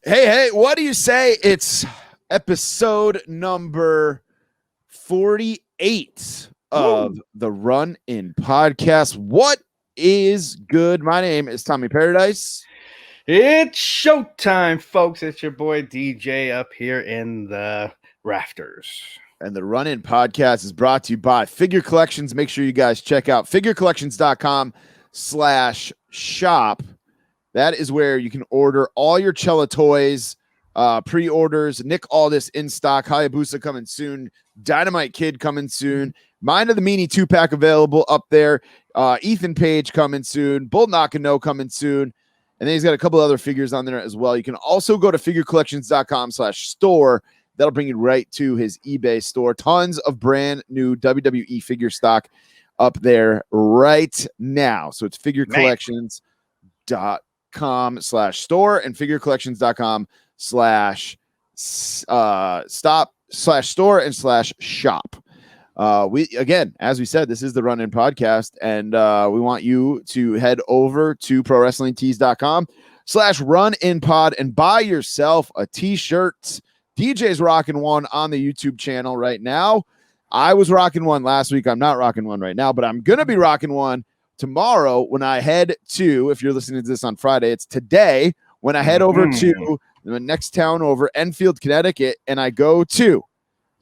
Hey, what do you say? It's episode number 48 of the Run In Podcast. What is good? My name is Tommy Paradise. It's showtime, folks. It's your boy DJ up here in the rafters. And the Run In Podcast is brought to you by Figure Collections. Make sure you guys check out figurecollections.com/shop. That is where you can order all your Cella toys, pre-orders. Nick Aldis in stock. Hayabusa coming soon. Dynamite Kid coming soon. Mind of the Meanie 2-pack available up there. Ethan Page coming soon. Bull Nakano coming soon. And then he's got a couple other figures on there as well. You can also go to figurecollections.com/store. That'll bring you right to his eBay store. Tons of brand new WWE figure stock up there right now. So it's figurecollections.com/store and figurecollections.com/store and /shop. We again, as we said, this is the Run In Podcast, and we want you to head over to prowrestlingtees.com/runinpod and buy yourself a t-shirt. DJ's rocking one on the YouTube channel right now. I was rocking one last week. I'm not rocking one right now, but I'm gonna be rocking one tomorrow when I head to, if you're listening to this on Friday, it's today when I head over to the next town over, Enfield, Connecticut, and I go to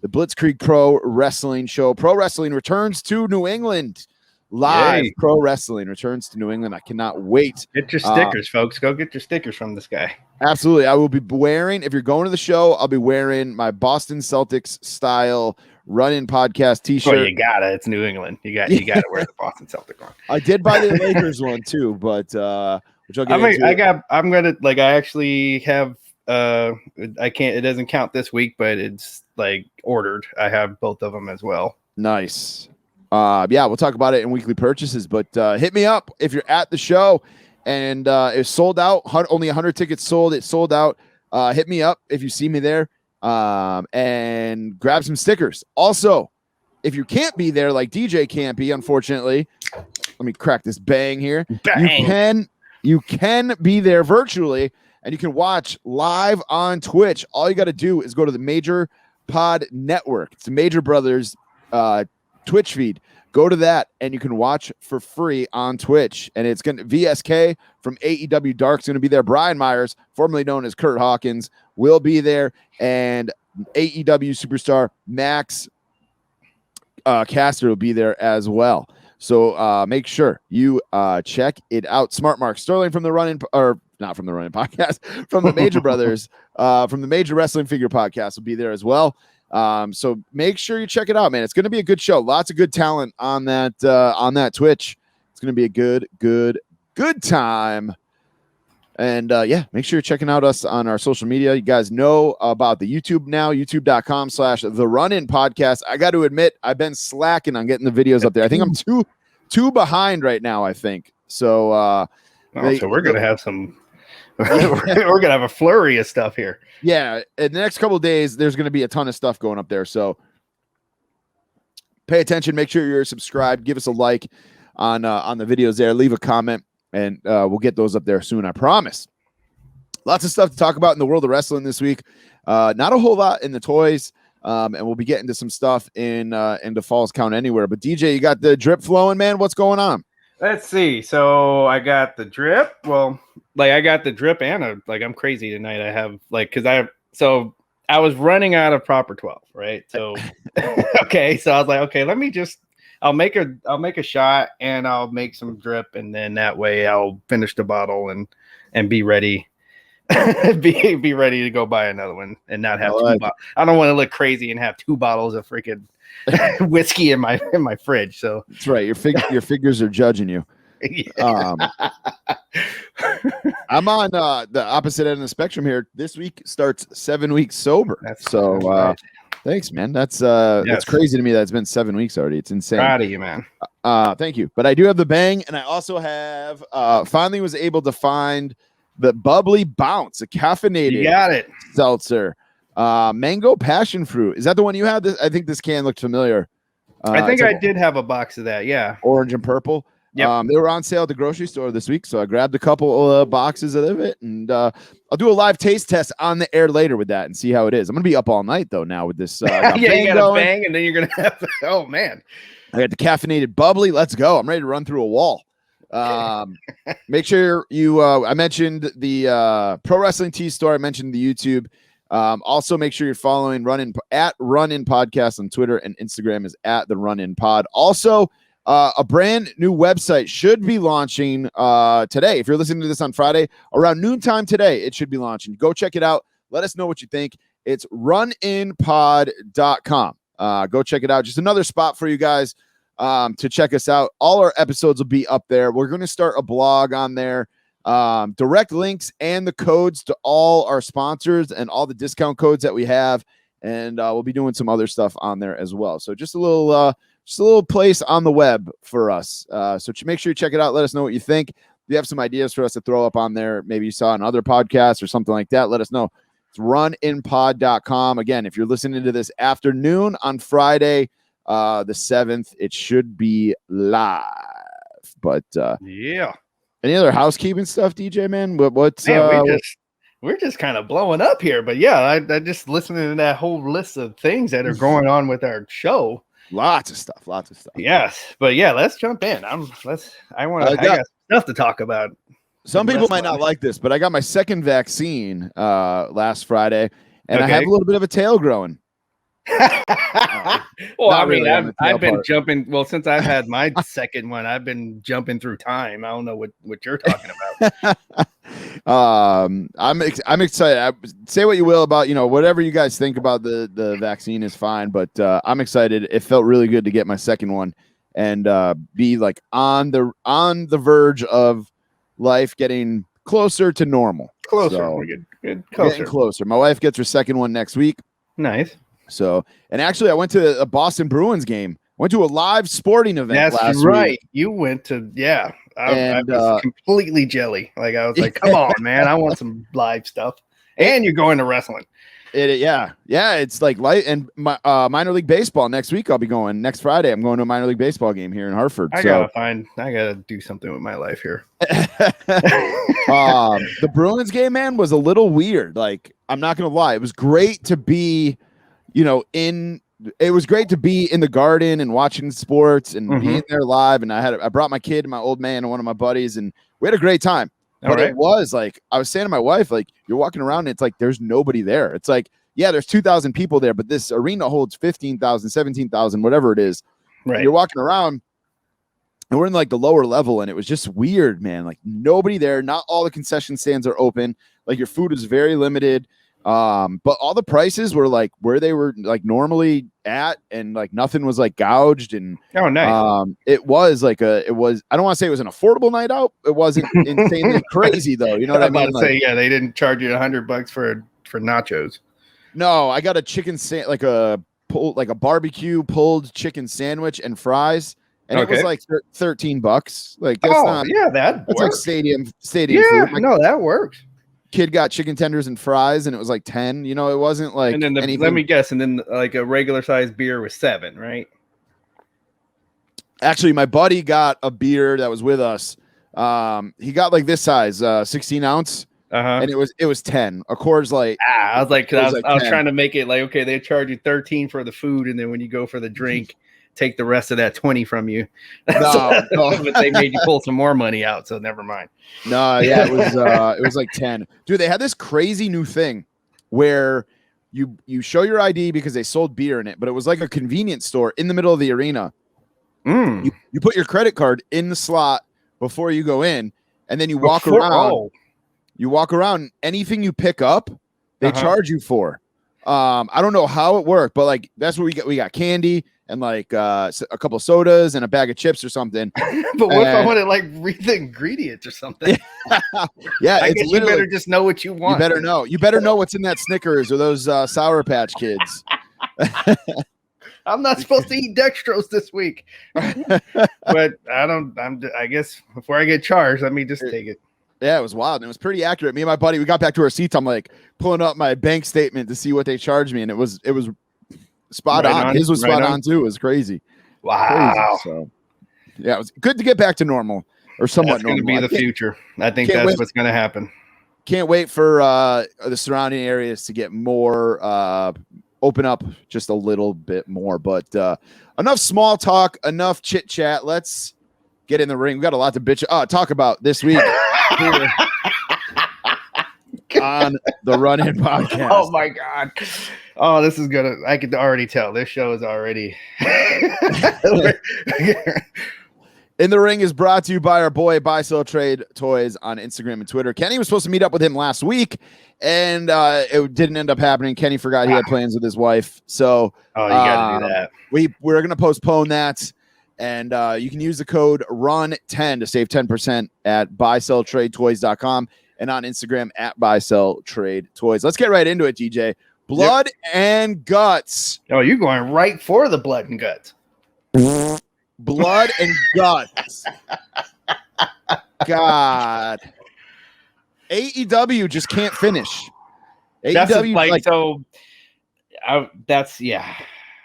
the Blitzkrieg Pro Wrestling Show. Pro Wrestling returns to New England. Live. Yay. Pro Wrestling returns to New England. I cannot wait. Get your stickers, folks. Go get your stickers from this guy. Absolutely. I will be wearing, if you're going to the show, I'll be wearing my Boston Celtics style Run In Podcast t-shirt. Well, you gotta. It's New England. You gotta wear the Boston Celtic one. I did buy the Lakers one too, but which I'll get into. I'm gonna I actually have I can't, it doesn't count this week, but it's like ordered. I have both of them as well. Nice. Yeah, we'll talk about it in weekly purchases, but hit me up if you're at the show and it's sold out. Only 100 tickets sold. It's sold out. Hit me up if you see me there. And grab some stickers. Also, if you can't be there, like DJ can't be, unfortunately, let me crack this bang here. Bang. You can be there virtually, and you can watch live on Twitch. All you got to do is go to the Major Pod Network. It's the Major Brothers Twitch feed. Go to that, and you can watch for free on Twitch. And it's going to VSK from AEW Dark's going to be there. Brian Myers, formerly known as Kurt Hawkins, will be there, and AEW superstar Max Caster will be there as well. So make sure you check it out. Smart Mark Sterling from the Run In, or not from the Run In Podcast, from the Major Brothers, from the Major Wrestling Figure Podcast will be there as well. So make sure you check it out, man. It's going to be a good show. Lots of good talent on that Twitch. It's going to be a good time. And yeah, make sure you're checking out us on our social media. You guys know about the YouTube now, youtube.com/the Run In Podcast. I got to admit, I've been slacking on getting the videos up there. I think I'm too behind right now, I think. So, so we're going to have some, we're going to have a flurry of stuff here. Yeah. In the next couple of days, there's going to be a ton of stuff going up there. So pay attention. Make sure you're subscribed. Give us a like on the videos there. Leave a comment. And we'll get those up there soon, I promise. Lots of stuff to talk about in the world of wrestling this week. Not a whole lot in the toys, and we'll be getting to some stuff into Falls Count Anywhere. But DJ, you got the drip flowing, man. What's going on? Let's see. So I got the drip. Well, I got the drip, and I'm crazy tonight. I have I was running out of proper 12, right? So okay, so I was like, okay, let me just. I'll make a shot and I'll make some drip, and then that way I'll finish the bottle and be ready, be ready to go buy another one and not have two bottles. I don't want to look crazy and have 2 bottles of freaking whiskey in my fridge. So that's right. Your figures are judging you. Yeah. I'm on the opposite end of the spectrum here. This week starts 7 weeks sober. Thanks, man. That's crazy to me that it's been 7 weeks already. It's insane. Proud of you, man. Thank you. But I do have the bang, and I also have finally was able to find the Bubbly Bounce, a caffeinated seltzer. Mango passion fruit. Is that the one you had? I think this can looked familiar. I think I did have a box of that. Yeah. Orange and purple. Yep. They were on sale at the grocery store this week, so I grabbed a couple boxes of it, and I'll do a live taste test on the air later with that and see how it is. I'm gonna be up all night though now with this. Yeah, you got a bang, and then you're gonna have. Oh man, I got the caffeinated bubbly. Let's go! I'm ready to run through a wall. Make sure you. I mentioned the Pro Wrestling Tees store. I mentioned the YouTube. Also, make sure you're following at Run In Podcast on Twitter, and Instagram is at the Run In Pod. Also, a brand new website should be launching today. If you're listening to this on Friday around noontime today, it should be launching. Go check it out. Let us know what you think. It's runinpod.com. Go check it out. Just another spot for you guys to check us out. All our episodes will be up there. We're going to start a blog on there. Direct links and the codes to all our sponsors and all the discount codes that we have. And we'll be doing some other stuff on there as well. So just a little place on the web for us. So make sure you check it out. Let us know what you think. If you have some ideas for us to throw up on there, maybe you saw on other podcasts or something like that, let us know. It's runinpod.com. Again, if you're listening to this afternoon on Friday, the 7th, it should be live. But yeah. Any other housekeeping stuff, DJ, man? What's we're just kind of blowing up here, but yeah, I just listening to that whole list of things that are going on with our show. Lots of stuff. Yes, but yeah, let's jump in. I got stuff to talk about. Some people might not like this, but I got my second vaccine last Friday, and I have a little bit of a tail growing. Well, I mean, I've been jumping. Well, since I've had my second one, I've been jumping through time. I don't know what you're talking about. I'm excited. Say what you will about whatever you guys think about the vaccine is fine, but I'm excited. It felt really good to get my second one and be like on the verge of life getting closer to normal. Closer, so, good closer. Getting closer. My wife gets her second one next week. Nice. So, and actually, I went to a Boston Bruins game. Went to a live sporting event last week. You went to, yeah. I was completely jelly. Like, I was like, come on, man. I want some live stuff. And you're going to wrestling. Yeah. It's like light and minor league baseball next week. I'll be going next Friday. I'm going to a minor league baseball game here in Hartford. I gotta do something with my life here. The Bruins game, man, was a little weird. Like, I'm not gonna lie. It was great to be, it was great to be in the Garden and watching sports and being there live. And I brought my kid and my old man and one of my buddies, and we had a great time. But it was like, I was saying to my wife, like, you're walking around and it's like, there's nobody there. It's like, yeah, there's 2,000 people there, but this arena holds 15,000, 17,000, whatever it is. Right. You're walking around and we're in like the lower level, and it was just weird, man. Like, nobody there. Not all the concession stands are open. Like, your food is very limited. But all the prices were like where they were like normally at, and like nothing was like gouged. And nice. It was I don't want to say it was an affordable night out. It wasn't insanely crazy though. You know what I mean? Say, yeah, they didn't charge you $100 for nachos. No, I got a chicken like a barbecue pulled chicken sandwich and fries. And it was like $13. Like, that's like stadium food. Like, no, that works. Kid got chicken tenders and fries, and it was like 10. It wasn't like. And then let me guess, and then like a regular sized beer was 7, right? Actually, my buddy got a beer that was with us. He got like this size, 16 ounce, and it was 10. A Coors Light. I was like, I was trying to make it like, okay, they charge you 13 for the food, and then when you go for the drink, take the rest of that 20 from you. No. But they made you pull some more money out, so never mind. No, yeah, it was like 10. Dude, they had this crazy new thing where you show your ID because they sold beer in it, but it was like a convenience store in the middle of the arena. You put your credit card in the slot before you go in, and then you walk around. You walk around, anything you pick up, they charge you for. I don't know how it worked, but like that's what we got. We got candy and like a couple of sodas and a bag of chips or something. But what if I want to like read the ingredients or something? Yeah, I guess you better just know what you want. You better know. You better know what's in that Snickers or those Sour Patch Kids. I'm not supposed to eat dextrose this week, but I guess before I get charged, let me just take it. Yeah, it was wild. And it was pretty accurate. Me and my buddy, we got back to our seats. I'm like pulling up my bank statement to see what they charged me. And it was spot on. His was spot on too. It was crazy. Wow. Crazy, so. Yeah, it was good to get back to normal or somewhat That's going to normal. be the future. I think that's what's going to happen. Can't wait for the surrounding areas to get more open up just a little bit more. But enough small talk, enough chit chat. Let's get in the ring. We got a lot to talk about this week here on the Run In Podcast. Oh my God. Oh, this is gonna. I could already tell this show is already. In the Ring is brought to you by our boy Buy Sell Trade Toys on Instagram and Twitter. Kenny was supposed to meet up with him last week, and it didn't end up happening. Kenny forgot he had plans with his wife, so you got to do that. We're gonna postpone that, and you can use the code RUN10 to save 10% at buyselltradetoys.com and on Instagram at buyselltradetoys. Let's get right into it, DJ. Blood and Guts. Oh, you're going right for the blood and guts. Blood and Guts. God. AEW just can't finish. AEW that's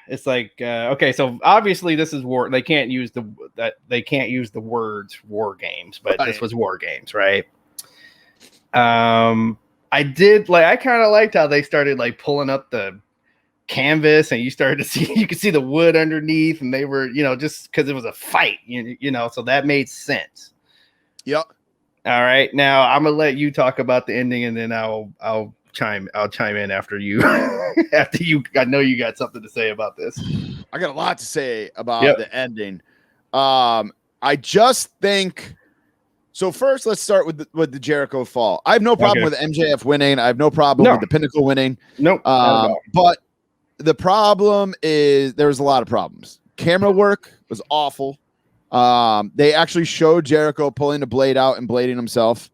It's like okay, so obviously this is war. They can't use the words war games, but this was war games, right? I kind of liked how they started like pulling up the canvas and you started to see, you could see the wood underneath, and they were, just because it was a fight, so that made sense. Yep. All right, now I'm gonna let you talk about the ending, and then I'll chime in after you. I know you got something to say about this. I got a lot to say about the ending. I just think. So first, let's start with the Jericho fall. I have no problem with MJF winning. I have no problem with the Pinnacle winning. Nope. But the problem is there was a lot of problems. Camera work was awful. They actually showed Jericho pulling the blade out and blading himself.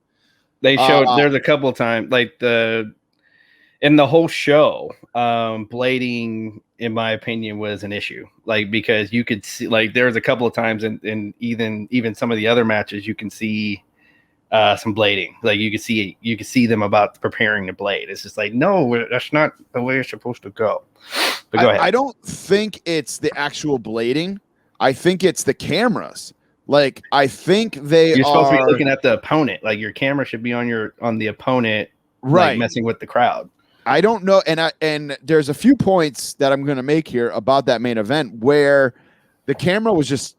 They showed there's a couple of times, like in the whole show, blading, in my opinion, was an issue. Like, because you could see, like, there's a couple of times in even some of the other matches, you can see some blading. Like, you can see them about preparing the blade. It's just like, no, that's not the way it's supposed to go. But go ahead. I don't think it's the actual blading. I think it's the cameras. Like, I think you're supposed to be looking at the opponent. Like, your camera should be on the opponent, right? Like, messing with the crowd. I don't know, and there's a few points that I'm going to make here about that main event where the camera was just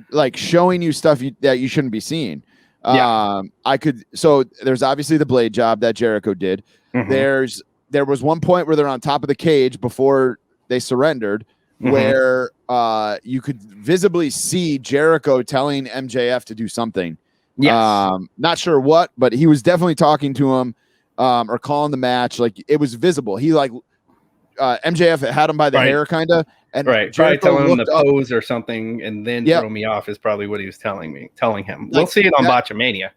like showing you stuff that you shouldn't be seeing. Yeah. So there's obviously the blade job that Jericho did. Mm-hmm. There was one point where they're on top of the cage before they surrendered, where you could visibly see Jericho telling MJF to do something. Yes. Not sure what, but he was definitely talking to him. Or calling the match, like it was visible. He MJF had him by the hair, kind of, and probably telling him to pose or something, and then throw me off is probably what he was telling him. We'll see it on Botchamania.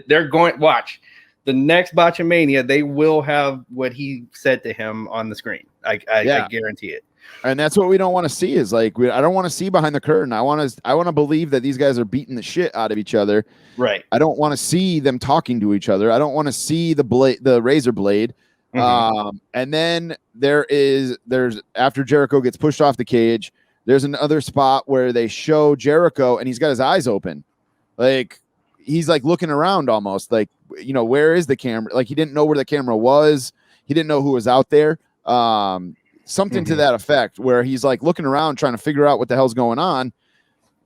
They're going watch the next Botchamania. They will have what he said to him on the screen. I guarantee it. And that's what we don't want to see. Is like I don't want to see behind the curtain. I want to believe that these guys are beating the shit out of each other. Right. I don't want to see them talking to each other. I don't want to see the razor blade. And then there's after Jericho gets pushed off the cage, there's another spot where they show Jericho and he's got his eyes open, like he's like looking around almost like, where is the camera? Like he didn't know where the camera was. He didn't know who was out there. Something to that effect, where he's like looking around trying to figure out what the hell's going on.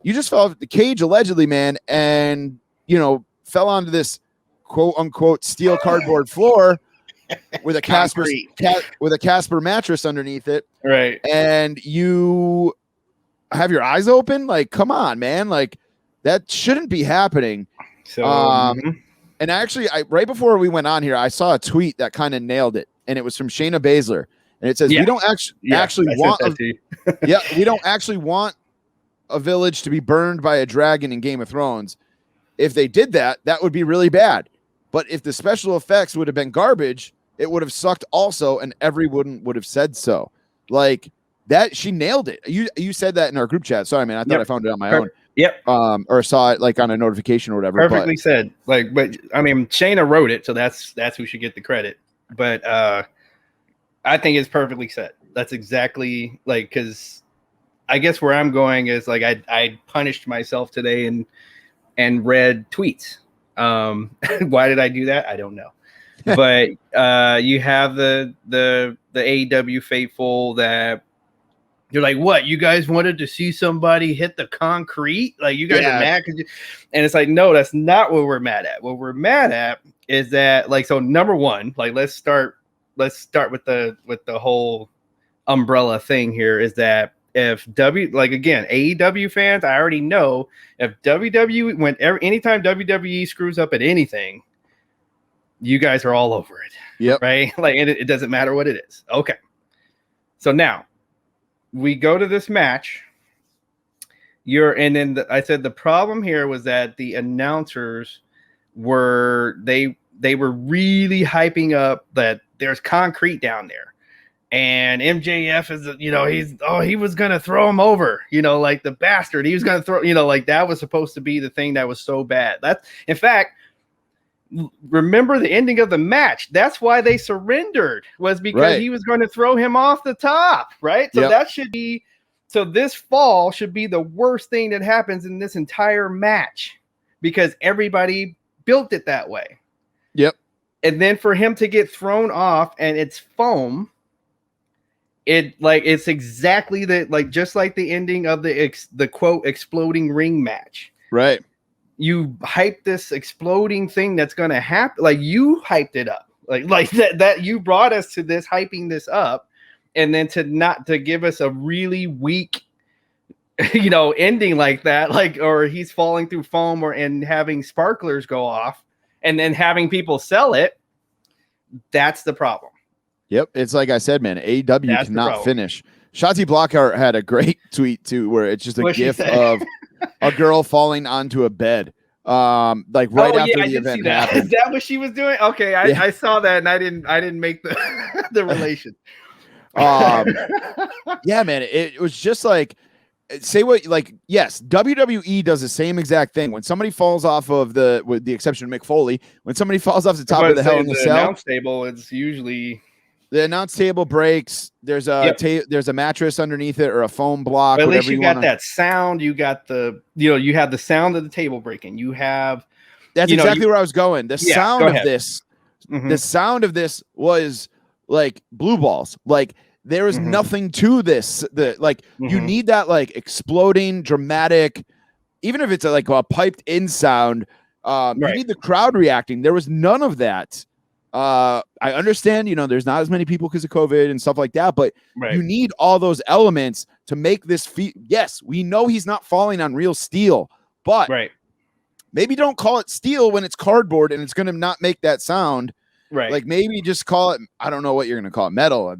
You just fell off the cage allegedly, man, and fell onto this quote unquote steel cardboard floor with a Casper mattress underneath it. Right. And you have your eyes open. Like, come on, man. Like that shouldn't be happening. So, and actually right before we went on here, I saw a tweet that kind of nailed it. And it was from Shayna Baszler. And it says, we don't actually want a village to be burned by a dragon in Game of Thrones. If they did that, that would be really bad. But if the special effects would have been garbage, it would have sucked also, and everyone would have said so. Like that, she nailed it. You said that in our group chat. Sorry, man. I thought I found it on my own. Yep. Or saw it like on a notification or whatever. Perfectly said. Like, but I mean, Shayna wrote it, so that's who should get the credit. But I think it's perfectly said. That's exactly like, because I guess where I'm going is like I punished myself today and read tweets. Why did I do that? I don't know. But you have the AEW faithful that you're like, what? You guys wanted to see somebody hit the concrete? Like you guys are mad? And it's like, no, that's not what we're mad at. What we're mad at is that, like, so number one, like let's start with the whole umbrella thing here, is that if again, AEW fans, I already know if WWE, anytime WWE screws up at anything, you guys are all over it. Yep. Right. Like it doesn't matter what it is. Okay. So now we go to this match. I said the problem here was that the announcers were they were really hyping up that there's concrete down there. And MJF is, he was going to throw him over, like the bastard. He was going to throw, like that was supposed to be the thing that was so bad. In fact, remember the ending of the match. That's why they surrendered, was because he was going to throw him off the top. Right. So so this fall should be the worst thing that happens in this entire match, because everybody built it that way. Yep. And then for him to get thrown off and it's foam, it's exactly just like the ending of the quote exploding ring match. Right. You hype this exploding thing that's going to happen. Like you hyped it up, like that you brought us to this, hyping this up, and then to give us a really weak, ending like that, or he's falling through foam and having sparklers go off and then having people sell it. That's the problem. Yep, it's like I said, man. AEW cannot finish. Shotzi Blockhart had a great tweet too, where it's just a gif of a girl falling onto a bed, after the event happened. Is that what she was doing? Okay, I saw that and I didn't make the the relation. Yeah, man. It was just like, say what, yes, WWE does the same exact thing. When somebody falls off of with the exception of Mick Foley, when somebody falls off the top of the Hell in the Cell announce table, it's usually. The announce table breaks. There's a mattress underneath it or a foam block. But at least you got that sound. You got you have the sound of the table breaking. You have. That's exactly where I was going. The sound of this, the sound of this was like blue balls. Like there is nothing to this. You need that exploding, dramatic, even if it's a piped in sound. You need the crowd reacting. There was none of that. I understand, there's not as many people because of COVID and stuff like that, but you need all those elements to make this yes, we know he's not falling on real steel, but maybe don't call it steel when it's cardboard and it's going to not make that sound. Right. Like maybe just call it, I don't know what you're going to call it, metal.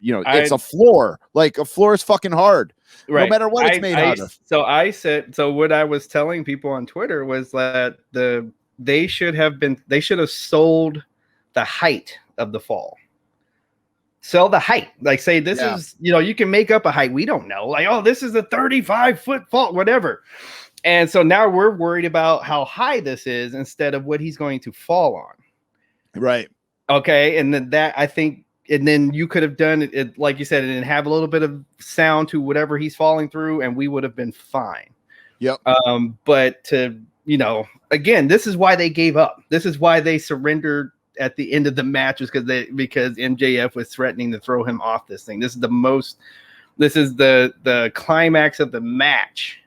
It's a floor. Like a floor is fucking hard. No matter what it's made out of. So what I was telling people on Twitter was that they should have sold the height of the fall. Sell the height. Like say this is, you can make up a height. We don't know. Like, oh, this is a 35-foot fall, whatever. And so now we're worried about how high this is instead of what he's going to fall on. Right. Okay. And then you could have done it like you said, and have a little bit of sound to whatever he's falling through, and we would have been fine. Yep. But again, this is why they gave up. This is why they surrendered at the end of the match, was because MJF was threatening to throw him off this thing. This is the climax of the match,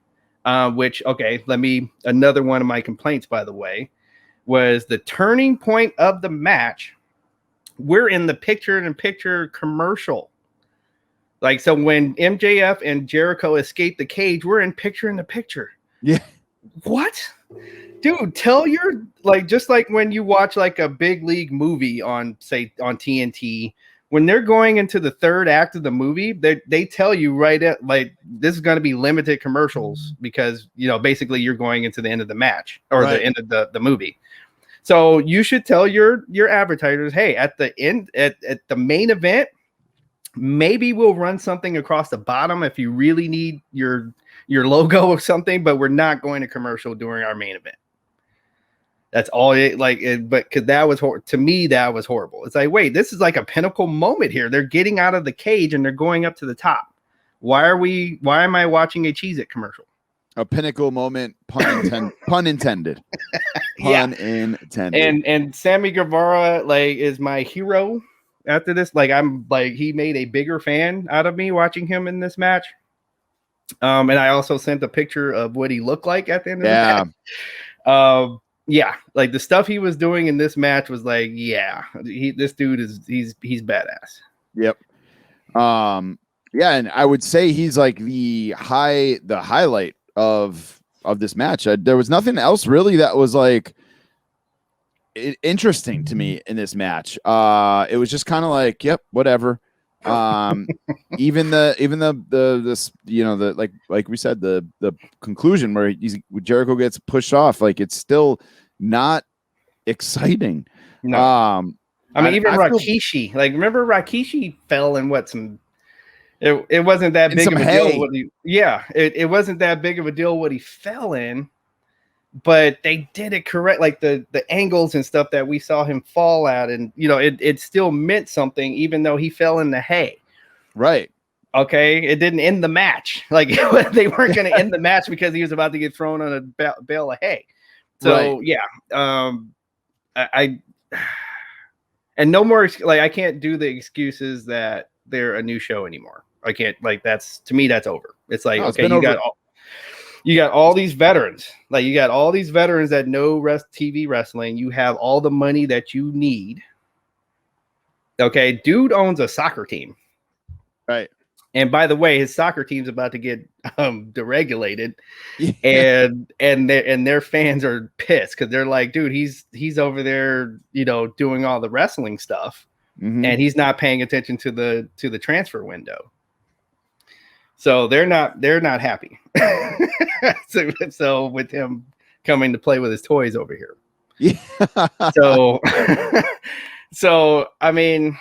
another one of my complaints, by the way, was the turning point of the match. We're in the picture-in-picture commercial. So when MJF and Jericho escape the cage, we're in picture-in-the-picture. Yeah. What? Dude, just like when you watch a big league movie on TNT, when they're going into the third act of the movie, they tell you this is going to be limited commercials because, basically you're going into the end of the match or the end of the movie. So you should tell your advertisers, hey, at the end, at the main event, maybe we'll run something across the bottom if you really need your logo or something, but we're not going to commercial during our main event. That's all but because that was to me, that was horrible. It's like, wait, this is like a pinnacle moment here. They're getting out of the cage and they're going up to the top. Why am I watching a Cheez-It commercial? A pinnacle moment, pun intended. Yeah. Pun intended. And Sammy Guevara like is my hero after this. Like I'm like he made a bigger fan out of me watching him in this match. And I also sent a picture of what he looked like at the end of the match. Yeah, like the stuff he was doing in this match was like, yeah, this dude he's badass. Yep. Yeah, and I would say he's like the highlight of this match. There was nothing else really that was like interesting to me in this match. It was just kind of like, yep, whatever. Even this, you know, the like we said, the conclusion where Jericho gets pushed off, like it's still not exciting. No. I mean, even Rikishi, like remember Rikishi fell in it wasn't that big of a deal. It wasn't that big of a deal what he fell in, but they did it correct. Like the angles and stuff that we saw him fall at, and you know, it still meant something, even though he fell in the hay. Right. Okay. It didn't end the match. Like they weren't going to end the match because he was about to get thrown on a bale of hay. So right. Yeah. And no more, like, I can't do the excuses that they're a new show anymore. I can't, like, to me, that's over. It's like, okay, you got all these veterans, like you got all these veterans that know TV wrestling. You have all the money that you need. Okay. Dude owns a soccer team. Right. And by the way, his soccer team's about to get deregulated, and their fans are pissed because they're like, dude, he's over there, you know, doing all the wrestling stuff, and he's not paying attention to the transfer window. So they're not happy. So with him coming to play with his toys over here. Yeah. So I mean.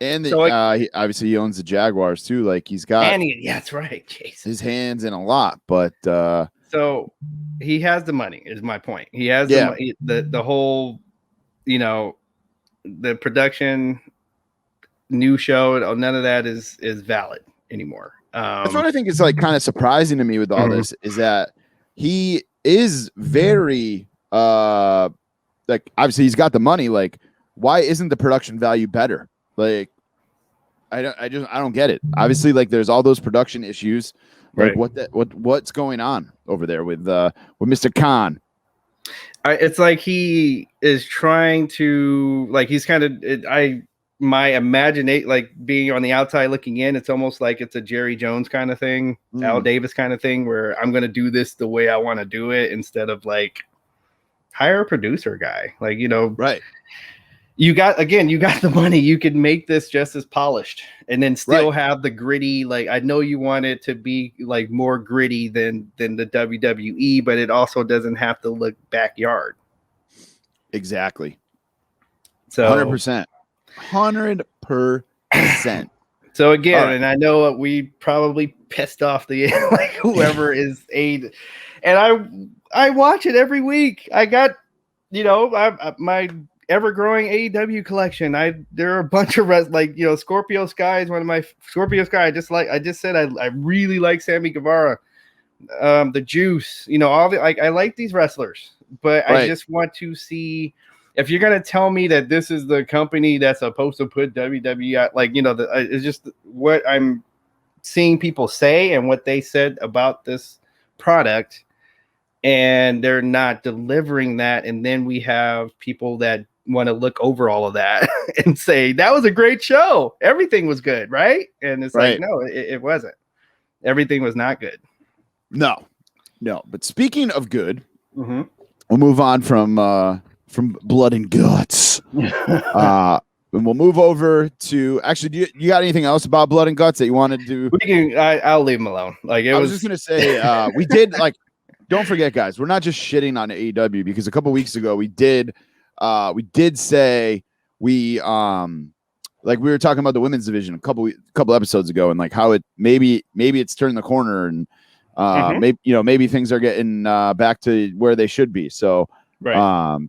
And obviously he owns the Jaguars too. Like he's got, yeah, that's right. Jeez. His hands in a lot, but so he has the money. Is my point. He has the whole, you know, the production, new show. None of that is valid anymore. That's what I think is like kind of surprising to me with all this is that he is very like obviously he's got the money. Like why isn't the production value better? Like, I don't get it. Obviously, like there's all those production issues. Like what's going on over there with Mr. Khan? It's like he is trying to like he's kind of my imagination, like being on the outside looking in. It's almost like it's a Jerry Jones kind of thing, Al Davis kind of thing, where I'm going to do this the way I want to do it instead of like hire a producer guy, like, you know, right. You got the money. You could make this just as polished and then still have the gritty. Like, I know you want it to be like more gritty than the WWE, but it also doesn't have to look backyard. Exactly. So 100%. So again, and I know we probably pissed off the like whoever is aid, and I watch it every week. I got, you know, my ever-growing AEW collection. There are a bunch of like, you know, Scorpio Sky is one of my Scorpio Sky. I just said I really like Sammy Guevara, the Juice, you know, all the I like these wrestlers, but I just want to see if you're gonna tell me that this is the company that's supposed to put WWE, like, you know, it's just what I'm seeing people say and what they said about this product, and they're not delivering that, and then we have people that want to look over all of that and say that was a great show, everything was good, right? And it's like, no, it wasn't. Everything was not good. No. But speaking of good, we'll move on from Blood and Guts, and we'll move over to actually. Do you got anything else about Blood and Guts that you wanted to? I'll leave them alone. Like I was just gonna say, we did like. Don't forget, guys, we're not just shitting on AEW because a couple weeks ago we did say we like we were talking about the women's division a couple episodes ago and like how it maybe it's turned the corner and maybe things are getting back to where they should be. So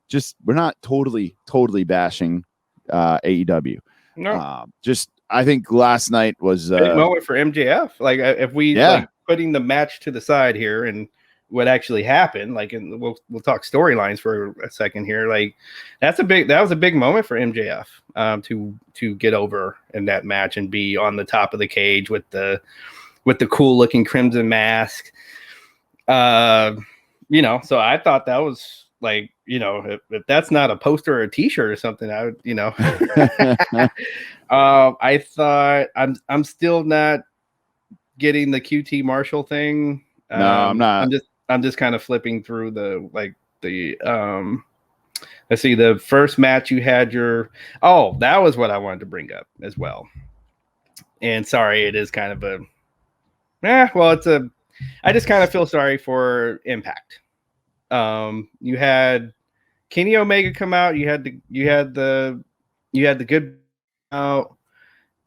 just we're not totally bashing AEW. No. Just I think last night was big moment for MJF. Like if we like putting the match to the side here and what actually happened, like, and we'll talk storylines for a second here. Like that was a big moment for MJF to get over in that match and be on the top of the cage with the cool looking crimson mask. You know, so I thought that was like, you know, if that's not a poster or a t-shirt or something, I would, you know. I thought I'm still not getting the QT Marshall thing. No, I'm not. I'm just kind of flipping through the let's see, the first match you had that was what I wanted to bring up as well. And sorry, it is kind of I just kind of feel sorry for Impact. You had Kenny Omega come out, you had the good out,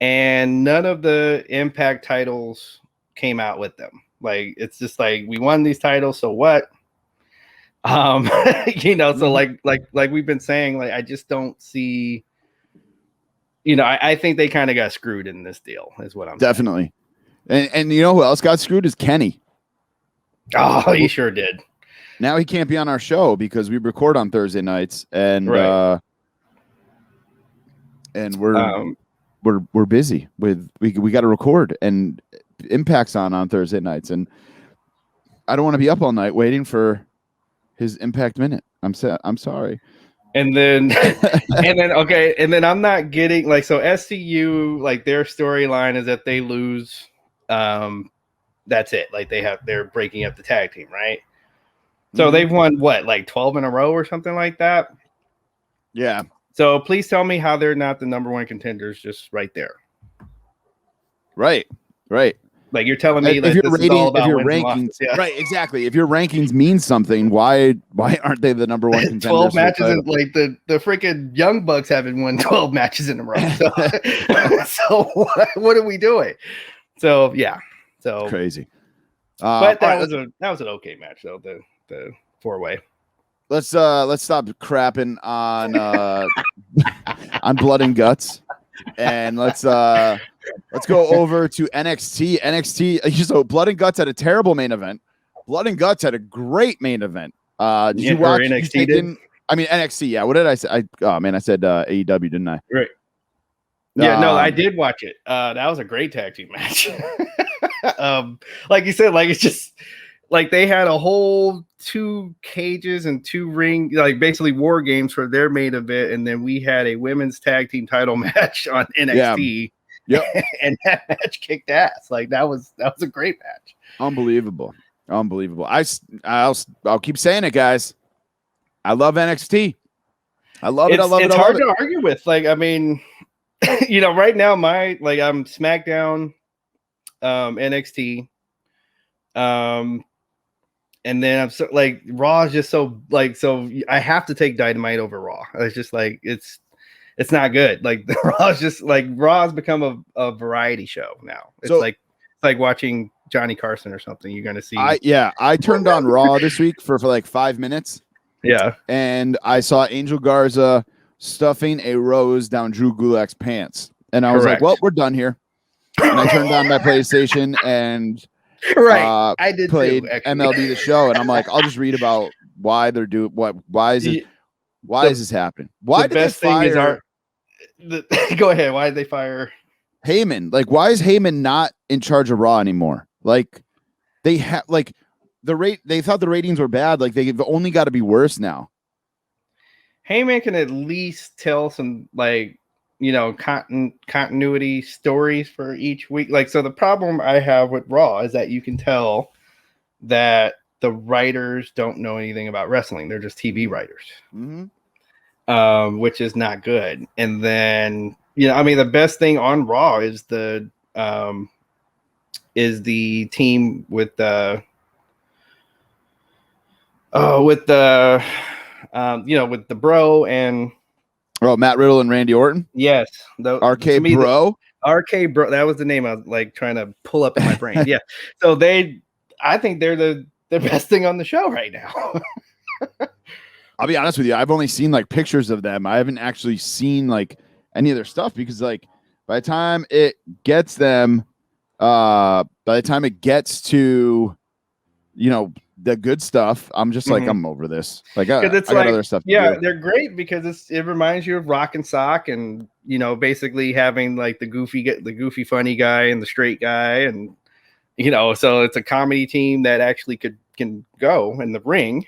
and none of the Impact titles came out with them. Like it's just like we won these titles, so what? You know, so like we've been saying, like I just don't see, you know, I think they kind of got screwed in this deal, is what I'm definitely saying. And you know who else got screwed is Kenny. Oh, he sure did. Now he can't be on our show because we record on Thursday nights, and right. And we're busy with we got to record, and Impact's on Thursday nights, and I don't want to be up all night waiting for his Impact minute. I'm sorry. And then and then I'm not getting like, so SCU, like their storyline is that they lose. That's it. Like they're breaking up the tag team, right? So they've won what, like 12 in a row or something like that? Yeah. So please tell me how they're not the number one contenders just right there. Right. Like you're telling me that if this is all about your wins and rankings, losses. Yeah. Right, exactly. If your rankings mean something, why aren't they the number one contenders? 12 matches, and like the freaking Young Bucks haven't won 12 matches in a row. So, so what are we doing? So yeah. So crazy. But that was an okay match though, the 4-way. Let's stop crapping on on Blood and Guts, and let's go over to NXT. NXT. So Blood and Guts had a terrible main event. Blood and Guts had a great main event. Did you watch NXT? I mean NXT. Yeah. What did I say? I said AEW, didn't I? Right. Yeah. No, I did watch it. That was a great tag team match. Like you said, like it's just like they had a whole 2 cages and 2 ring, like basically war games for their main event, and then we had a women's tag team title match on NXT. Yeah. And that match kicked ass. Like that was a great match. Unbelievable. I'll keep saying it, guys. I love NXT. I love it. It's hard to argue with. Like, I mean, you know, right now I'm SmackDown, NXT, and then I'm so like Raw is just so like, so I have to take Dynamite over Raw. It's just like it's not good. Like the Raw is just like Raw has become a variety show now. It's like watching Johnny Carson or something. You're gonna see. I turned on Raw this week for like 5 minutes. Yeah, and I saw Angel Garza stuffing a rose down Drew Gulak's pants, and I was like, "Well, we're done here." And I turned on my PlayStation and I did played too, MLB The Show, and I'm like, I'll just read about why they're doing what. Why is this happening? Why did they fire? Go ahead. Why did they fire Heyman? Like, why is Heyman not in charge of Raw anymore? Like, they have like they thought the ratings were bad. Like, they've only got to be worse now. Heyman can at least tell some, like, you know, continuity stories for each week. Like, so the problem I have with Raw is that you can tell that the writers don't know anything about wrestling. They're just TV writers, which is not good. And then, you know, I mean, the best thing on Raw is the team with the with the Bro and Matt Riddle and Randy Orton. Yes, RK Bro. RK Bro. That was the name I was like trying to pull up in my brain. Yeah. So I think they're the best thing on the show right now. I'll be honest with you. I've only seen like pictures of them. I haven't actually seen like any of their stuff because like by the time it gets them, by the time it gets to, the good stuff, I'm just like, I'm over this. Like, I got other stuff to do. They're great because it reminds you of Rock and Sock, and basically having like the goofy funny guy and the straight guy, and so it's a comedy team that actually can go in the ring.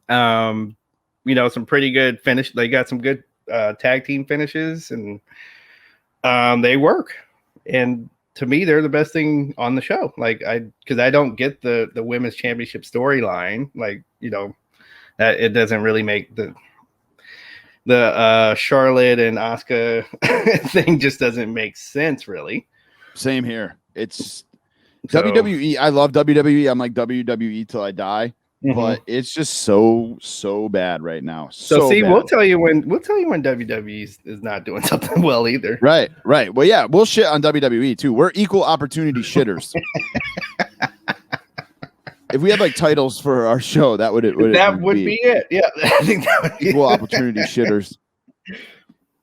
Some pretty good finish. They got some good tag team finishes, and they work. And to me, they're the best thing on the show. Like because I don't get the women's championship storyline. Like, that it doesn't really make the Charlotte and Asuka thing just doesn't make sense, really. Same here. It's WWE. I love WWE. I'm like WWE till I die. But it's just so bad right now. So see, bad. we'll tell you when WWE is not doing something well either. Right. Well, yeah, we'll shit on WWE too. We're equal opportunity shitters. If we had like titles for our show, that would be it. Yeah, I think that would be equal opportunity shitters.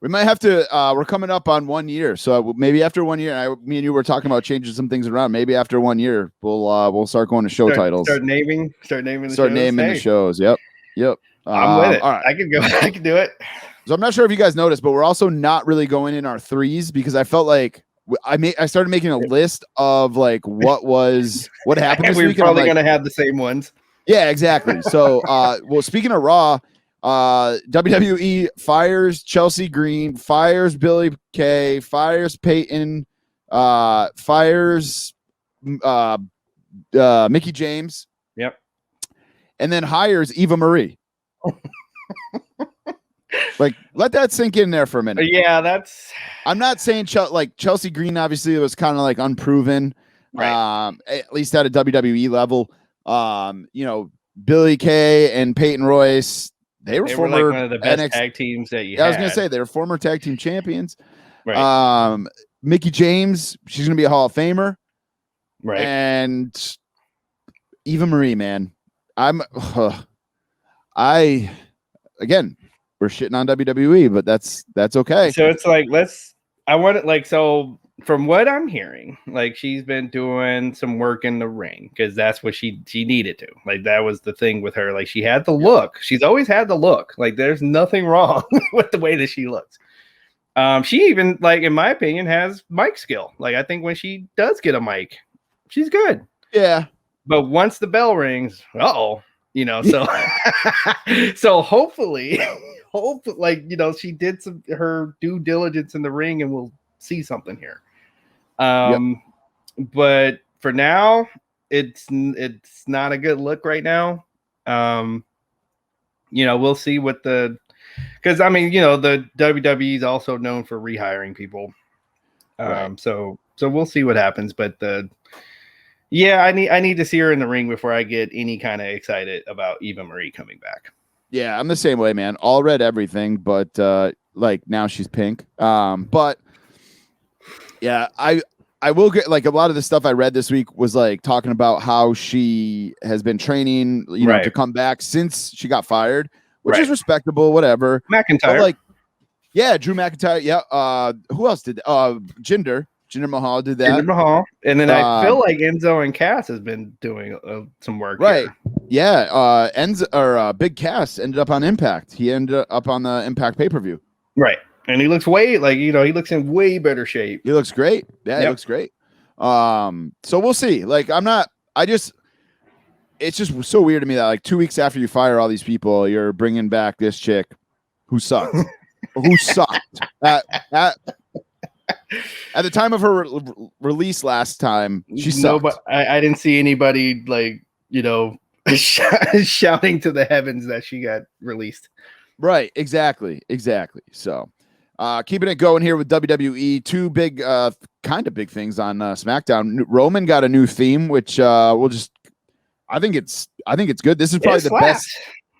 We might have to. We're coming up on 1 year, so maybe after 1 year, me and you were talking about changing some things around. Maybe after 1 year, we'll start going to show titles. Start naming the shows. Yep. I'm with it. All right. I can go. I can do it. So I'm not sure if you guys noticed, but we're also not really going in our threes because I felt like I started making a list of like what happened this week. We're probably going to have the same ones. Yeah, exactly. So, speaking of Raw. WWE fires Chelsea Green, fires Billy Kay, fires Peyton, fires Mickey James. Yep. And then hires Eva Marie. Like, let that sink in there for a minute. Yeah, I'm not saying Chelsea Green obviously was kind of like unproven, right. At least at a WWE level. Billy Kay and Peyton Royce. They were former like one of the best tag teams that you had. I was going to say they were former tag team champions. Right. Mickey James, she's going to be a Hall of Famer. Right. And Eva Marie, man. Again, we're shitting on WWE, but that's okay. So it's like, so from what I'm hearing, like she's been doing some work in the ring because that's what she needed to. Like that was the thing with her. Like she had the look. She's always had the look. Like there's nothing wrong with the way that she looks. She even, like, in my opinion, has mic skill. Like I think when she does get a mic, she's good. Yeah. But once the bell rings, so so hopefully, she did her due diligence in the ring, and we'll see something here. But for now, it's not a good look right now. We'll see what because I mean, the WWE is also known for rehiring people. Right. So we'll see what happens. But I need to see her in the ring before I get any kind of excited about Eva Marie coming back. Yeah, I'm the same way, man. All red everything, but now she's pink. But yeah, I will get, like, a lot of the stuff I read this week was like talking about how she has been training, to come back since she got fired, which is respectable, whatever. McIntyre. But Drew McIntyre. Yeah. Who else did Jinder Mahal did that. Jinder Mahal. And then I feel like Enzo and Cass has been doing some work. Right. Here. Yeah. Big Cass ended up on Impact. He ended up on the Impact pay-per-view. Right. And he looks he looks in way better shape. He looks great. Yeah, He looks great. So we'll see. Like, it's just so weird to me that like 2 weeks after you fire all these people, you're bringing back this chick who sucked. Who sucked at the time of her release last time. She sucked. No, but I didn't see anybody shouting to the heavens that she got released. Right. Exactly. So keeping it going here with WWE, two big kind of big things on SmackDown. Roman got a new theme, which I think it's good. This is probably the best.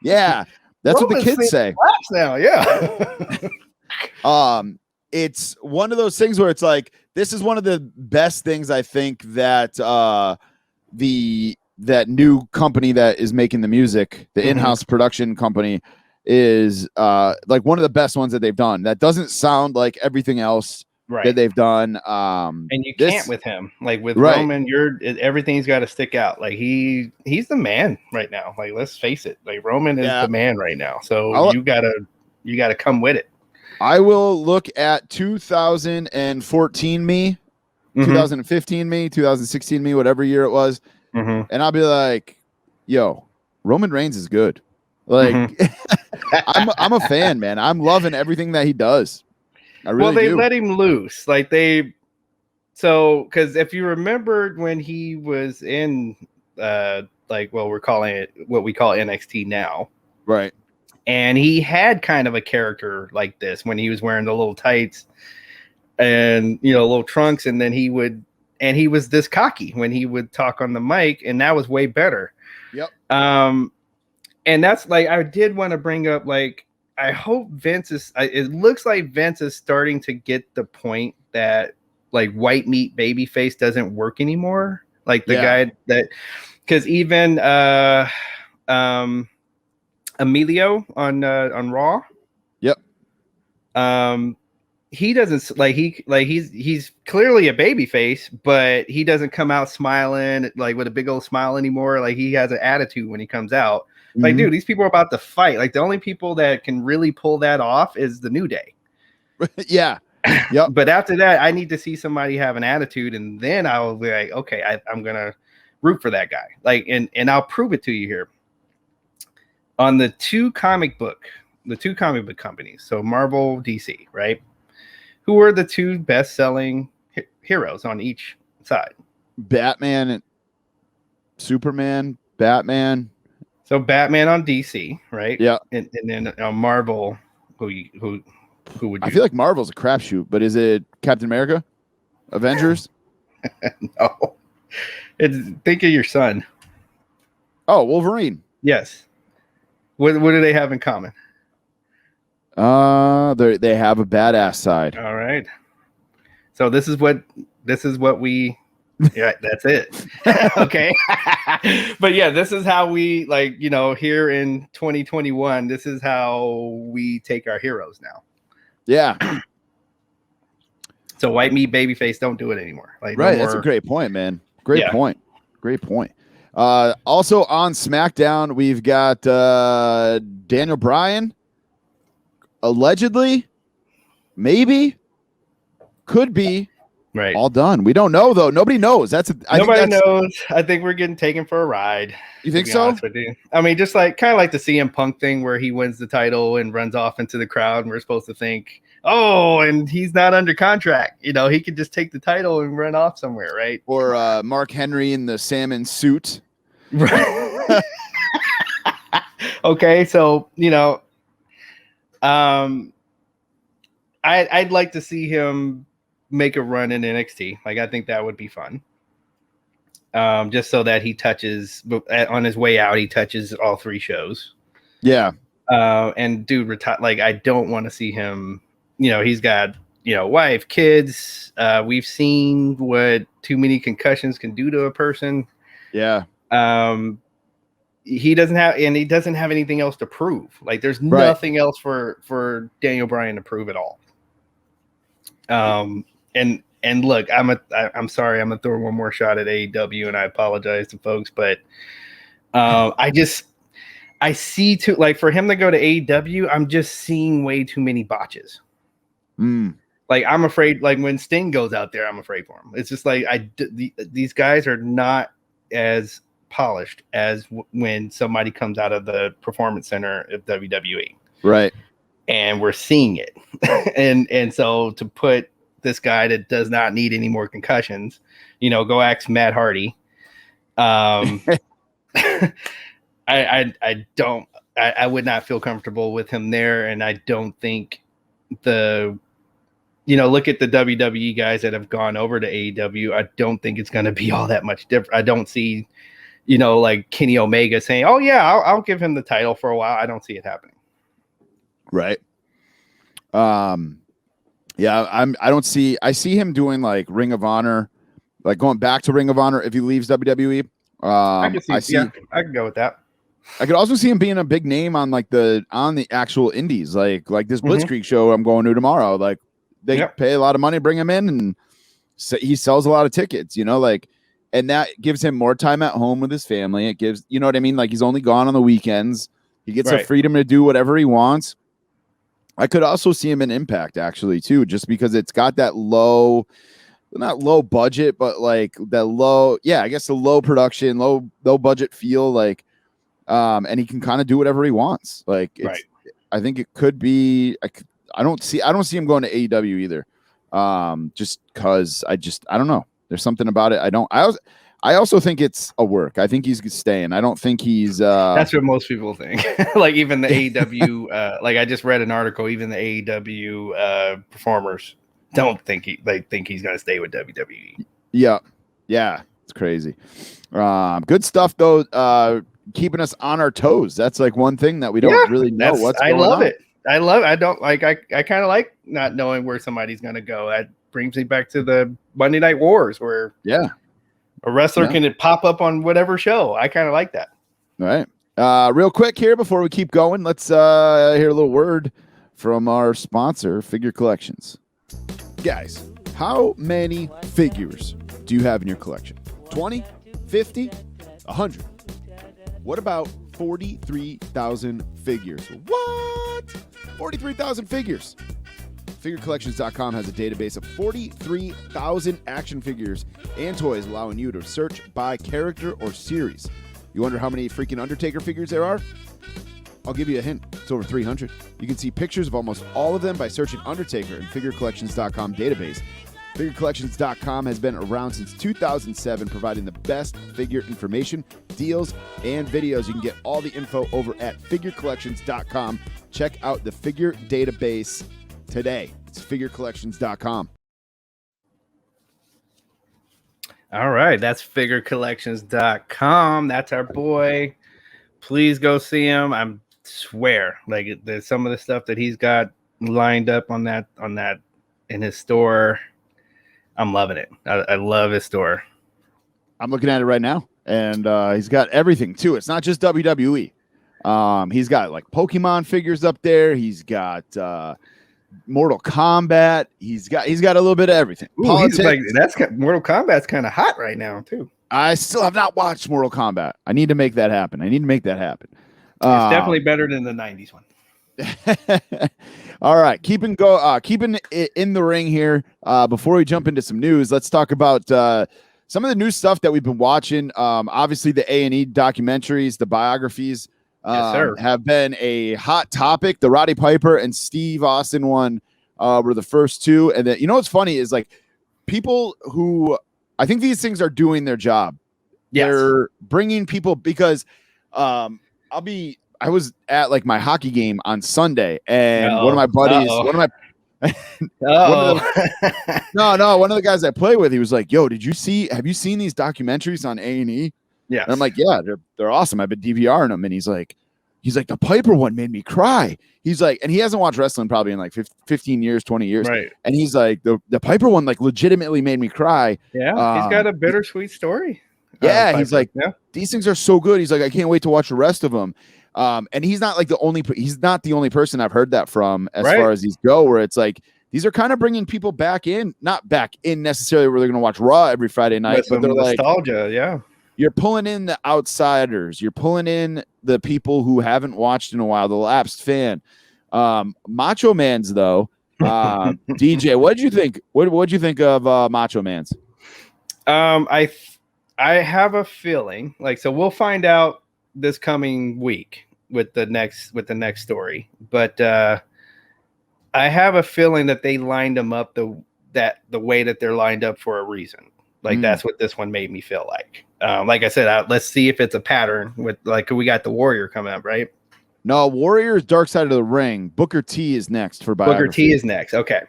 Yeah. That's Roman's what the kids say. Now, yeah. It's one of those things where it's like, this is one of the best things I think that that new company that is making the music, the in-house production company, is like one of the best ones that they've done. That doesn't sound like everything else right. that they've done. And you can't with him. Like with right. Roman, everything's got to stick out. Like he's the man right now. Like let's face it. Like Roman is the man right now. So you gotta come with it. I will look at 2014 me, 2015 me, 2016 me, whatever year it was, and I'll be like, "Yo, Roman Reigns is good." Like, I'm a fan, man. I'm loving everything that he does. I really they do. let him loose, like because if you remember when he was in, we're calling it what we call NXT now, right? And he had kind of a character like this when he was wearing the little tights and little trunks, and then he was this cocky when he would talk on the mic, and that was way better. Yep. And that's like I did want to bring up, like, I hope it looks like Vince is starting to get the point that like white meat babyface doesn't work anymore. Like the guy that, because even Emilio on Raw. Yep. He doesn't he's clearly a baby face, but he doesn't come out smiling like with a big old smile anymore. Like he has an attitude when he comes out. Like, dude, these people are about to fight. Like the only people that can really pull that off is the New Day. Yeah. Yep. But after that, I need to see somebody have an attitude, and then I will be like, okay, I'm gonna root for that guy. Like, and I'll prove it to you here. On the two comic book companies, so Marvel, DC, right? Who are the two best-selling heroes on each side? Batman and Superman. Batman. So Batman on DC, right? Yeah. And then Marvel, who would you? I feel like Marvel's a crapshoot, but is it Captain America? Avengers? No. Think of your son. Oh, Wolverine. Yes. What do they have in common? They have a badass side. All right. So this is what we. Yeah, that's it. Okay. But yeah, this is how we here in 2021. This is how we take our heroes now. Yeah. So white meat babyface don't do it anymore. Like right. That's a great point, man. Great point. Also on SmackDown, we've got Daniel Bryan. Allegedly, maybe, could be right. All done. We don't know though. Nobody knows. Nobody knows. I think we're getting taken for a ride. You think so? I mean, just like kind of like the CM Punk thing where he wins the title and runs off into the crowd, and we're supposed to think, oh, and he's not under contract. He could just take the title and run off somewhere, right? Or Mark Henry in the salmon suit. Right. Okay, so I'd like to see him make a run in NXT. Like I think that would be fun. Just so that he touches on his way out, he touches all three shows. Yeah. And dude, like I don't want to see him. He's got wife, kids. We've seen what too many concussions can do to a person. Yeah. He doesn't have anything else to prove. Like there's nothing else for Daniel Bryan to prove at all. And look, I'm sorry, I'm gonna throw one more shot at AEW, and I apologize to folks, but I see for him to go to AEW, I'm just seeing way too many botches. Like I'm afraid, like when Sting goes out there, I'm afraid for him. It's just like these guys are not as polished as when somebody comes out of the performance center of WWE, right? And we're seeing it, and so to put this guy that does not need any more concussions, go ask Matt Hardy. I would not feel comfortable with him there, and I don't think look at the WWE guys that have gone over to AEW. I don't think it's going to be all that much different. I don't see. Like Kenny Omega saying, "Oh yeah, I'll give him the title for a while." I don't see it happening. Right. Yeah, I see him doing like Ring of Honor, like going back to Ring of Honor if he leaves WWE. I can go with that. I could also see him being a big name on the actual indies, like this Blitzkrieg show I'm going to tomorrow. Like they pay a lot of money to bring him in, and he sells a lot of tickets, like, and that gives him more time at home with his family. It gives, you know what I mean? Like, he's only gone on the weekends. He gets the freedom to do whatever he wants. I could also see him in Impact, actually, too, just because it's got that not low budget, but like the low, I guess the low production, low budget feel, like, and he can kind of do whatever he wants. Like, I think it could be. I don't see him going to AEW either. Just because I don't know. There's something about it. I also think it's a work. I think he's staying. I don't think he's. That's what most people think. Like, even the AEW. Like, I just read an article. Even the AEW performers don't think he's going to stay with WWE. Yeah, it's crazy. Good stuff though. Keeping us on our toes. That's like one thing that we don't really know what's going on. I love it. I don't like. I kind of like not knowing where somebody's going to go. That brings me back to the Monday Night Wars, where a wrestler can pop up on whatever show. I kind of like that. All right. Real quick here before we keep going, let's hear a little word from our sponsor, Figure Collections. Guys, how many figures do you have in your collection? 20, 50, 100? What about 43,000 figures? What? 43,000 figures. FigureCollections.com has a database of 43,000 action figures and toys, allowing you to search by character or series. You wonder how many freaking Undertaker figures there are? I'll give you a hint. It's over 300. You can see pictures of almost all of them by searching Undertaker in FigureCollections.com database. FigureCollections.com has been around since 2007, providing the best figure information, deals, and videos. You can get all the info over at FigureCollections.com. Check out the figure database today. It's FigureCollections.com. All right, that's FigureCollections.com. That's our boy. Please go see him. I swear, like, there's some of the stuff that he's got lined up on that in his store. I'm loving it. I love his store. I'm looking at it right now, and he's got everything too. It's not just WWE. He's got like Pokemon figures up there. He's got Mortal Kombat. He's got a little bit of everything. Ooh, Mortal Kombat's kind of hot right now too. I still have not watched Mortal Kombat. I need to make that happen. It's definitely better than the 90s one. All right, keeping it in the ring here. Before we jump into some news, let's talk about some of the new stuff that we've been watching. Obviously, the A&E documentaries, the biographies, have been a hot topic. The Roddy Piper and Steve Austin one were the first two, and then, what's funny is, like, people who, I think these things are doing their job. Yes. They're bringing people, because I was at like my hockey game on Sunday, and one of my buddies, one of the guys I play with, he was like, "Yo, have you seen these documentaries on A&E?" Yeah. And I'm like, "Yeah, they're awesome. I've been DVRing them." And he's like, the Piper one made me cry. He's like, and he hasn't watched wrestling probably in like 15 years, 20 years. Right. And he's like, the Piper one like legitimately made me cry. Yeah. He's got a bittersweet story. Yeah. He's like, these things are so good. He's like, I can't wait to watch the rest of them. And he's not the only person I've heard that from as far as these go, where it's like, these are kind of bringing people back in, not back in necessarily where they're going to watch Raw every Friday night, but they're nostalgia, like, yeah. You're pulling in the outsiders. You're pulling in the people who haven't watched in a while, the lapsed fan. Macho Man's though, DJ, what'd you think? What'd you think of Macho Man's? I have a feeling, like, so we'll find out this coming week with the next story, but I have a feeling that they lined them up the way that they're lined up for a reason. Like, that's what this one made me feel like. Like I said, let's see if it's a pattern with, like, we got the Warrior coming up, right? No, Warrior is Dark Side of the Ring. Booker T is next for Biography. Booker T is next. Okay.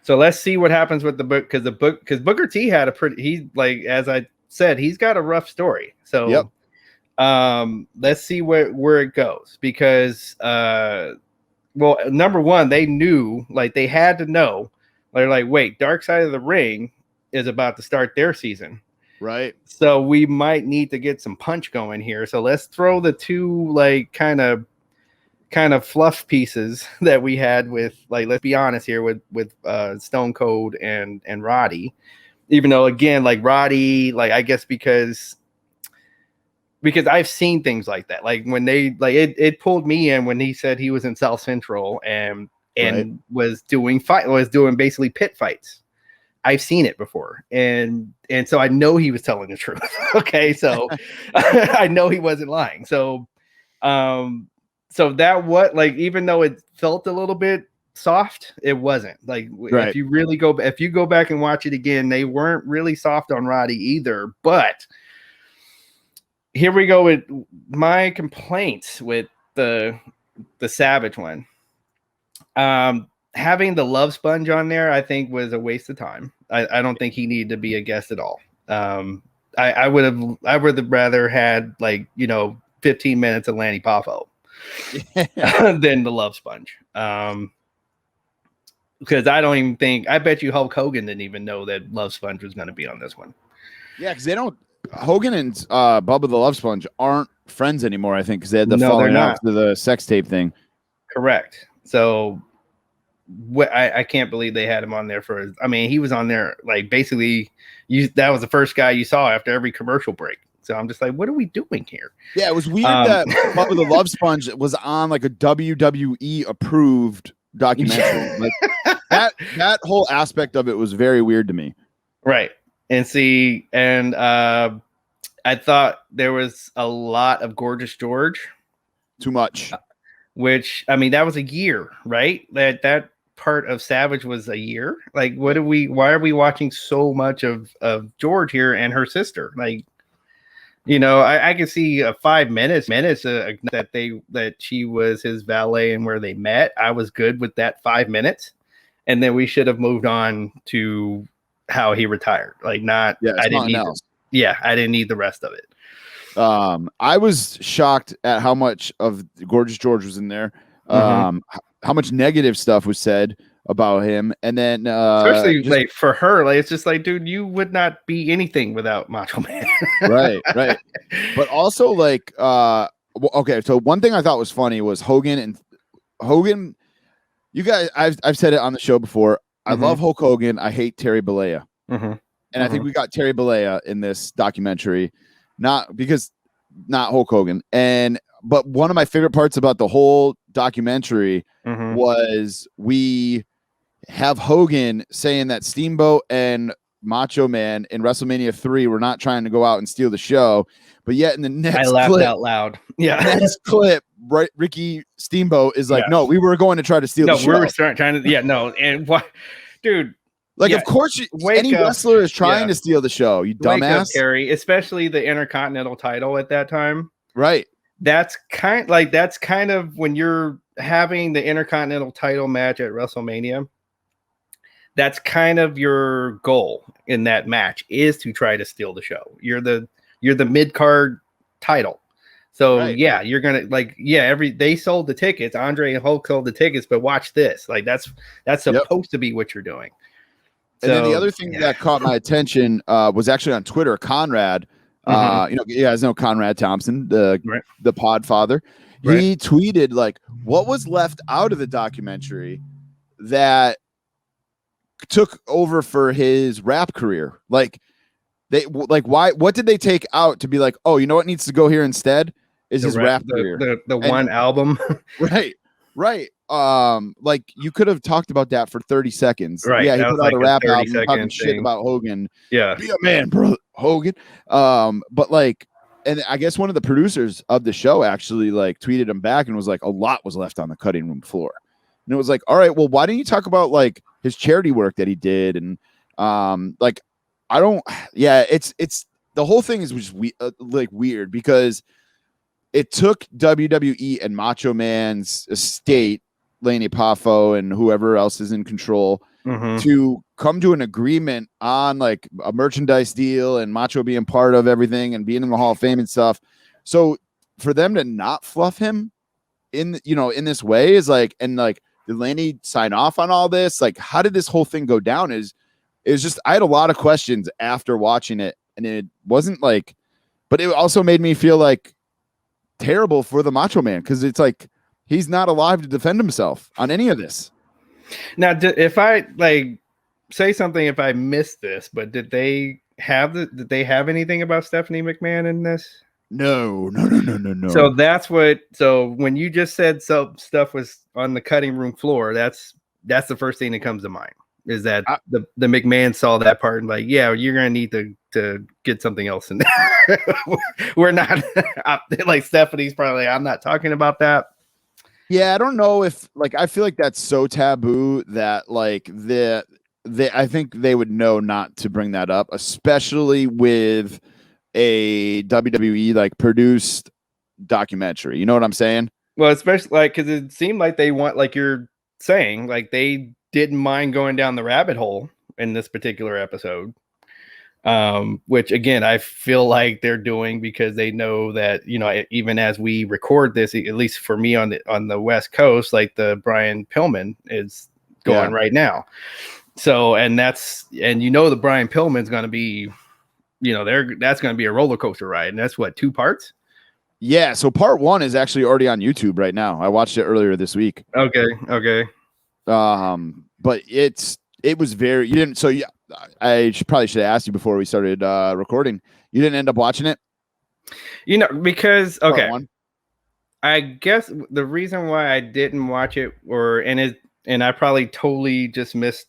So let's see what happens with the book, because Booker T had as I said, he's got a rough story. So let's see where it goes, because number one, they knew, like, they had to know, they're like, wait, Dark Side of the Ring is about to start their season, right? So we might need to get some punch going here. So let's throw the two, like, kind of kind of fluff pieces that we had with, like, let's be honest here, with Stone Cold and Roddy. Even though, again, like Roddy, like, I guess because I've seen things like that. Like when they, like, it pulled me in when he said he was in South Central and Right. was doing basically pit fights. I've seen it before, and so I know he was telling the truth. Okay, so I know he wasn't lying. So that, what, like, even though it felt a little bit soft, it wasn't. Like, Right. if you go back and watch it again, they weren't really soft on Roddy either. But here we go with my complaints with the Savage one. Having the Love Sponge on there, I think, was a waste of time. I don't think he needed to be a guest at all. I would have rather had, like, 15 minutes of Lanny Poffo than the Love Sponge. Because I bet you Hulk Hogan didn't even know that Love Sponge was going to be on this one. Yeah, because Hogan and Bubba the Love Sponge aren't friends anymore, I think, because they had the falling out to the sex tape thing. Correct. So I can't believe they had him on there he was on there, like, basically that was the first guy you saw after every commercial break. So I'm just like, what are we doing here? Yeah, it was weird that Bubba the Love Sponge was on, like, a WWE approved documentary. Like that whole aspect of it was very weird to me. Right. And see, and I thought there was a lot of Gorgeous George. Too much. Which, I mean, that was a year, right? That part of Savage was a year. Like, why are we watching so much of George here and her sister? Like, I can see 5 minutes that she was his valet and where they met. I was good with that 5 minutes. And then we should have moved on to how he retired. Like, I didn't need the rest of it. I was shocked at how much of Gorgeous George was in there. How much negative stuff was said about him, and then especially like for her, like, it's just like, dude, you would not be anything without Macho Man. right. But also, like, okay, so one thing I thought was funny was Hogan. You guys, I've said it on the show before. I love Hulk Hogan. I hate Terry Bollea, and I think we got Terry Bollea in this documentary, not Hulk Hogan. But one of my favorite parts about the whole documentary was we have Hogan saying that Steamboat and Macho Man in WrestleMania 3 were not trying to go out and steal the show, but yet in the next I laughed out loud. Yeah, next clip, right? Ricky Steamboat is like, "No, we were going to try to steal the show. We were trying to, yeah, no, and what, dude." Like, of course, any wrestler is trying to steal the show. You dumbass, Terry. Especially the Intercontinental title at that time, right? That's kind of when you're having the Intercontinental title match at WrestleMania. That's kind of your goal in that match, is to try to steal the show. You're the mid-card title. So you're gonna, like, they sold the tickets. Andre and Hulk sold the tickets, but watch this. Like, that's supposed to be what you're doing. And then the other thing that caught my attention was actually on Twitter. Conrad, you guys know Conrad Thompson, the Podfather. He tweeted, like, what was left out of the documentary that took over for his rap career. Like, why? What did they take out to be like, oh, you know what needs to go here instead is his rap career, the one album, right. Like, you could have talked about that for 30 seconds. Right. Yeah, he put out a rap album talking shit about Hogan. Yeah, be a man, bro, Hogan. But, like, and I guess one of the producers of the show actually, like, tweeted him back and was like, a lot was left on the cutting room floor. And it was like, all right, well, why didn't you talk about, like, his charity work that he did? And like, I don't. Yeah, it's the whole thing is just like weird, because it took WWE and Macho Man's estate, Lanny Poffo and whoever else is in control, to come to an agreement on, like, a merchandise deal and Macho being part of everything and being in the Hall of Fame and stuff. So for them to not fluff him in this way is like, and like, did Lanny sign off on all this? Like, how did this whole thing go down? Is just, I had a lot of questions after watching it, and it wasn't like, but it also made me feel like terrible for the Macho Man, because it's like He's not alive to defend himself on any of this. Now, if I like say something, if I missed this, but did they have anything about Stephanie McMahon in this? No. So that's what. So when you just said stuff was on the cutting room floor, that's the first thing that comes to mind. Is that the McMahon saw that part and like, yeah, you're gonna need to get something else in there. We're not like Stephanie's probably like, I'm not talking about that. Yeah, I don't know if like I feel like that's so taboo that like I think they would know not to bring that up, especially with a WWE like produced documentary. You know what I'm saying? Well, especially like because it seemed like they want, like you're saying, like they didn't mind going down the rabbit hole in this particular episode. Which again, I feel like they're doing because they know that, you know, even as we record this, at least for me on the West Coast, like the Brian Pillman is going right now. So, and you know, the Brian Pillman's going to be, you know, that's going to be a roller coaster ride. And that's what, 2 parts? Yeah. So part 1 is actually already on YouTube right now. I watched it earlier this week. Okay. But it was very, you didn't, so yeah, I probably should have asked you before we started recording. You didn't end up watching it? You know, because, okay, I guess the reason why I didn't watch it and I probably totally just missed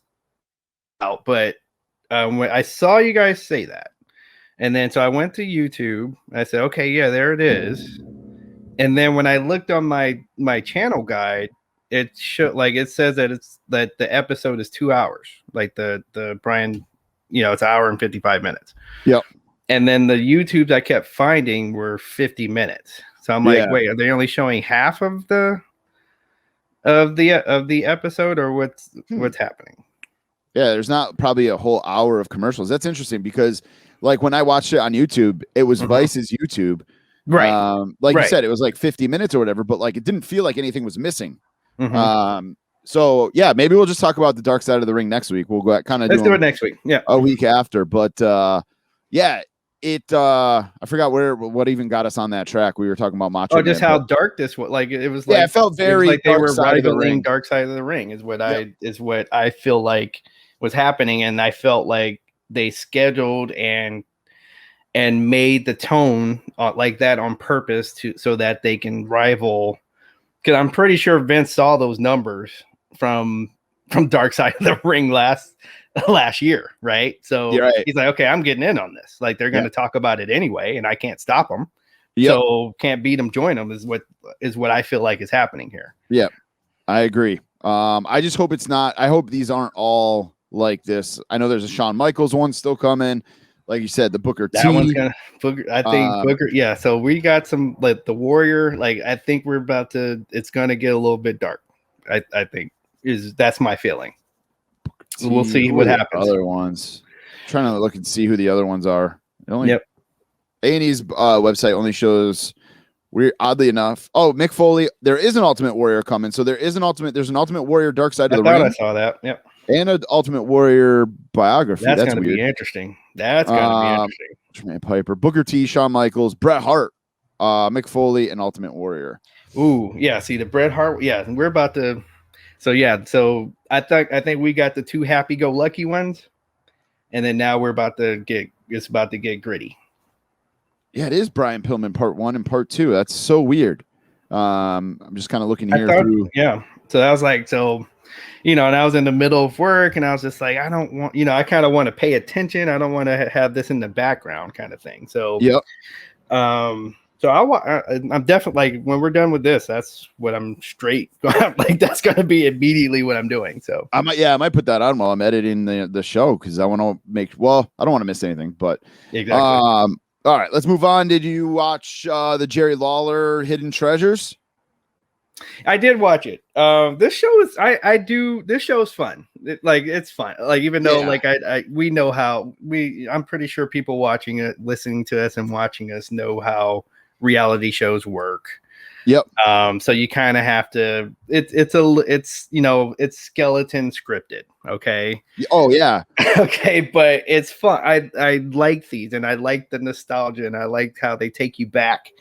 out, but when I saw you guys say that, and then so I went to YouTube, I said, okay, yeah, there it is. And then when I looked on my channel guide, it should, like, it says that the episode is 2 hours, like the Brian, you know, it's 1 hour and 55 minutes. Yep. And then the YouTubes I kept finding were 50 minutes. So I'm like, wait, are they only showing half of the episode, or what's happening? Yeah, there's not probably a whole hour of commercials. That's interesting because like when I watched it on YouTube, it was Vice's YouTube. Right. You said, it was like 50 minutes or whatever, but like it didn't feel like anything was missing. So yeah, maybe we'll just talk about the Dark Side of the Ring next week. We'll go kind of do it next week. Yeah, a week after. But yeah, I forgot what even got us on that track. We were talking about Macho. Oh, just how dark this was. Like it was. Yeah, it felt very like they were rivaling Dark Side of the Ring. Is what I feel like was happening, and I felt like they scheduled and made the tone like that on purpose so that they can rival. Because I'm pretty sure Vince saw those numbers from Dark Side of the Ring last year, right? So he's like, okay, I'm getting in on this. Like they're going to talk about it anyway, and I can't stop them. So can't beat them, join them is what I feel like is happening here. Yeah, I agree. I just hope it's not. I hope these aren't all like this. I know there's a Shawn Michaels one still coming. Like you said, the Booker T. That one's gonna I think Booker. Yeah, so we got some like the Warrior. Like I think we're about to. It's gonna get a little bit dark. I think that's my feeling. We'll see what happens. Other ones. I'm trying to look and see who the other ones are. A&E's website only shows. Oddly enough. Oh, Mick Foley. There is an Ultimate Warrior coming. So there's an Ultimate Warrior Dark Side of the Ring. I saw that. Yep. And an Ultimate Warrior biography. That's going to be interesting. That's going to be interesting. Piper, Booker T, Shawn Michaels, Bret Hart, Mick Foley, and Ultimate Warrior. Ooh, yeah. See the Bret Hart. Yeah, we're about to. So yeah. So I think we got the 2 happy-go-lucky ones, and then now we're about to get. It's about to get gritty. Yeah, it is Brian Pillman part 1 and part 2. That's so weird. I'm just kind of looking here through. Yeah. So I was like, you know, and I was in the middle of work and I was just like, I don't want, you know, I kind of want to pay attention. I don't want to have this in the background kind of thing. So, so I'm definitely like, when we're done with this, that's what I'm straight. Like, that's going to be immediately what I'm doing. So I might put that on while I'm editing the show. Cause I want to I don't want to miss anything, but exactly. All right, let's move on. Did you watch the Jerry Lawler Hidden Treasures? I did watch it. This show is this show is fun. It's fun. Like even though like we know how I'm pretty sure people watching it, listening to us and watching us know how reality shows work. Yep. So you kind of have to. It's you know, it's skeleton scripted. Okay. Oh yeah. Okay, but it's fun. I like these, and I like the nostalgia, and I like how they take you back